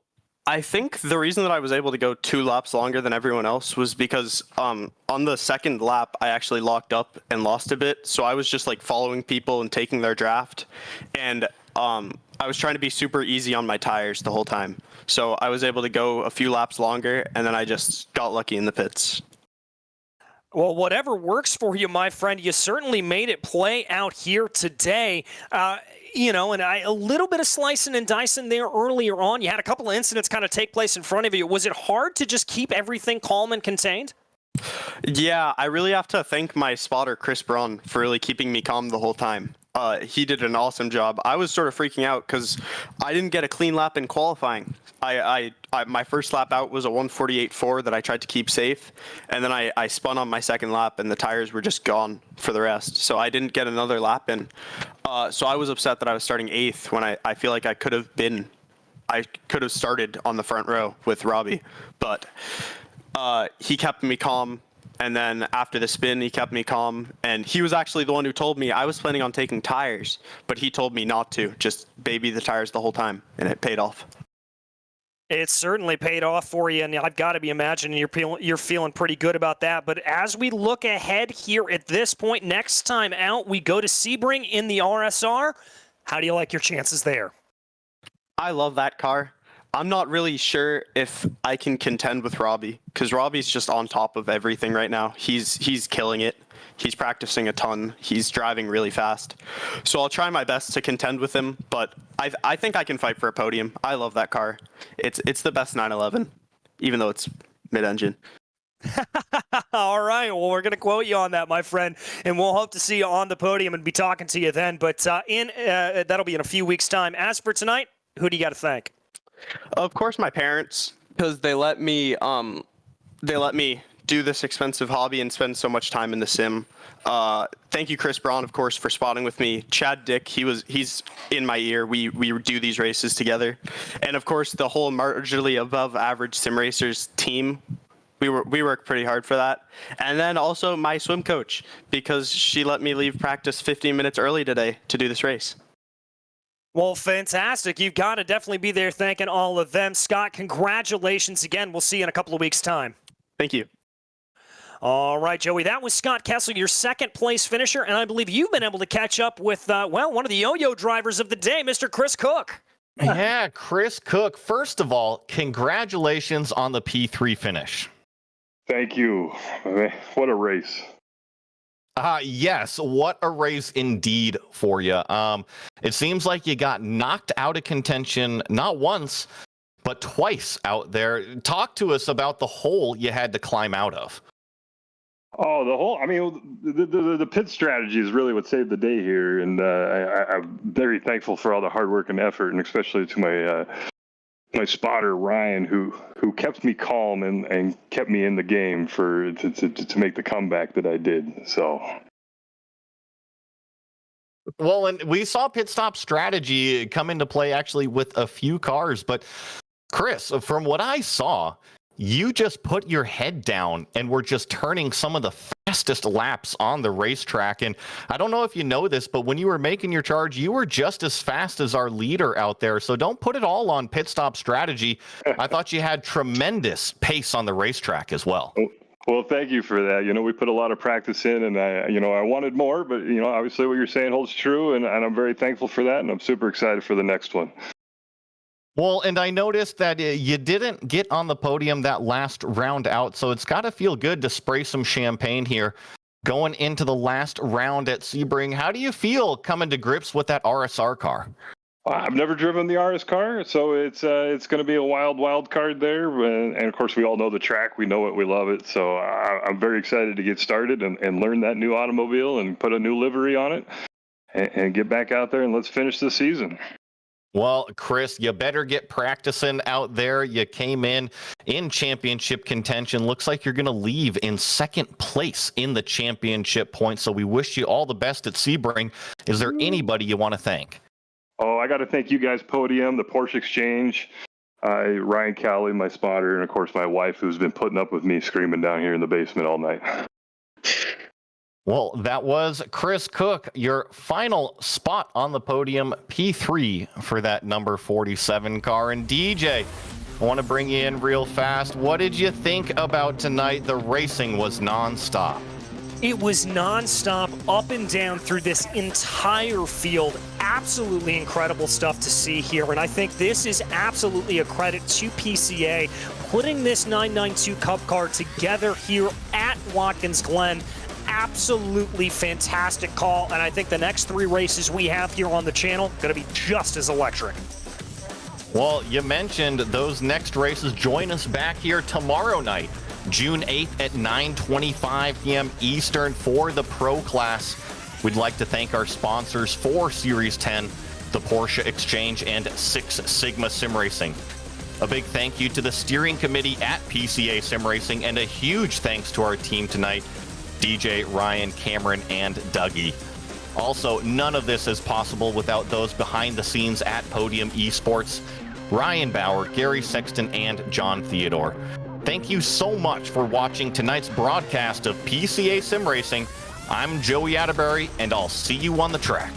I think the reason that I was able to go 2 laps longer than everyone else was because on the second lap, I actually locked up and lost a bit. So I was just like following people and taking their draft. And I was trying to be super easy on my tires the whole time. So I was able to go a few laps longer, and then I just got lucky in the pits. Well, whatever works for you, my friend, you certainly made it play out here today. And a little bit of slicing and dicing there earlier on. You had a couple of incidents kind of take place in front of you. Was it hard to just keep everything calm and contained? Yeah, I really have to thank my spotter, Chris Braun, for really keeping me calm the whole time. He did an awesome job. I was sort of freaking out because I didn't get a clean lap in qualifying. My first lap out was a 148.4 that I tried to keep safe, and then I spun on my second lap, and the tires were just gone for the rest. So I didn't get another lap in. So I was upset that I was starting 8th when I feel like I could have started on the front row with Robbie, but he kept me calm. And then after the spin, he kept me calm. And he was actually the one who told me I was planning on taking tires, but he told me not to, just baby the tires the whole time. And it paid off. It certainly paid off for you, and I've got to be imagining you're feeling pretty good about that. But as we look ahead here at this point, next time out, we go to Sebring in the RSR. How do you like your chances there? I love that car. I'm not really sure if I can contend with Robbie, because Robbie's just on top of everything right now. He's killing it. He's practicing a ton. He's driving really fast. So I'll try my best to contend with him, but I think I can fight for a podium. I love that car. It's the best 911, even though it's mid-engine. All right. Well, we're going to quote you on that, my friend, and we'll hope to see you on the podium and be talking to you then. But that'll be in a few weeks' time. As for tonight, who do you got to thank? Of course, my parents, because they let me do this expensive hobby and spend so much time in the sim. Thank you, Chris Braun, of course, for spotting with me. Chad Dick, he's in my ear. We do these races together, and of course, the whole marginally above average sim racers team. We work pretty hard for that. And then also my swim coach, because she let me leave practice 15 minutes early today to do this race. Well, fantastic. You've got to definitely be there thanking all of them. Scott, congratulations again. We'll see you in a couple of weeks' time. Thank you. All right, Joey, that was Scott Kessel, your second place finisher, and I believe you've been able to catch up with, one of the yo-yo drivers of the day, Mr. Chris Cook. Yeah, Chris Cook. First of all, congratulations on the P3 finish. Thank you. What a race. Yes, what a race indeed for you. It seems like you got knocked out of contention not once, but twice out there. Talk to us about the hole you had to climb out of. Oh, the pit strategy is really what saved the day here, and I'm very thankful for all the hard work and effort, and especially to my spotter Ryan, who kept me calm and kept me in the game to make the comeback that I did. So. Well, and we saw pit stop strategy come into play actually with a few cars, but Chris, from what I saw, you just put your head down and were just turning some of the fastest laps on the racetrack. And I don't know if you know this, but when you were making your charge, you were just as fast as our leader out there. So don't put it all on pit stop strategy. I thought you had tremendous pace on the racetrack as well. Well, thank you for that. We put a lot of practice in, and I wanted more, but obviously what you're saying holds true, and I'm very thankful for that, and I'm super excited for the next one. Well, and I noticed that you didn't get on the podium that last round out, so it's got to feel good to spray some champagne here going into the last round at Sebring. How do you feel coming to grips with that RSR car? I've never driven the RS car, so it's going to be a wild card there. And of course, we all know the track. We know it. We love it. So I'm very excited to get started and learn that new automobile and put a new livery on it and get back out there and let's finish the season. Well, Chris, you better get practicing out there. You came in championship contention. Looks like you're going to leave in second place in the championship points. So we wish you all the best at Sebring. Is there anybody you want to thank? Oh, I got to thank you guys, Podium, the Porsche Exchange, Ryan Cowley, my spotter, and of course my wife, who's been putting up with me screaming down here in the basement all night. Well, that was Chris Cook, your final spot on the podium, P3 for that number 47 car. And DJ, I want to bring you in real fast. What did you think about tonight? The racing was nonstop. It was nonstop, up and down through this entire field. Absolutely incredible stuff to see here. And I think this is absolutely a credit to PCA putting this 992 Cup car together here at Watkins Glen. Absolutely fantastic call. And I think the next 3 races we have here on the channel going to be just as electric. Well, you mentioned those next races. Join us back here tomorrow night, June 8th at 9:25 p.m. Eastern for the Pro Class. We'd like to thank our sponsors for Series 10, the Porsche Exchange, and Six Sigma Sim Racing. A big thank you to the steering committee at PCA Sim Racing, and a huge thanks to our team tonight, DJ, Ryan, Cameron, and Dougie. Also, none of this is possible without those behind the scenes at Podium Esports, Ryan Bauer, Gary Sexton, and John Theodore. Thank you so much for watching tonight's broadcast of PCA Sim Racing. I'm Joey Atterbury, and I'll see you on the track.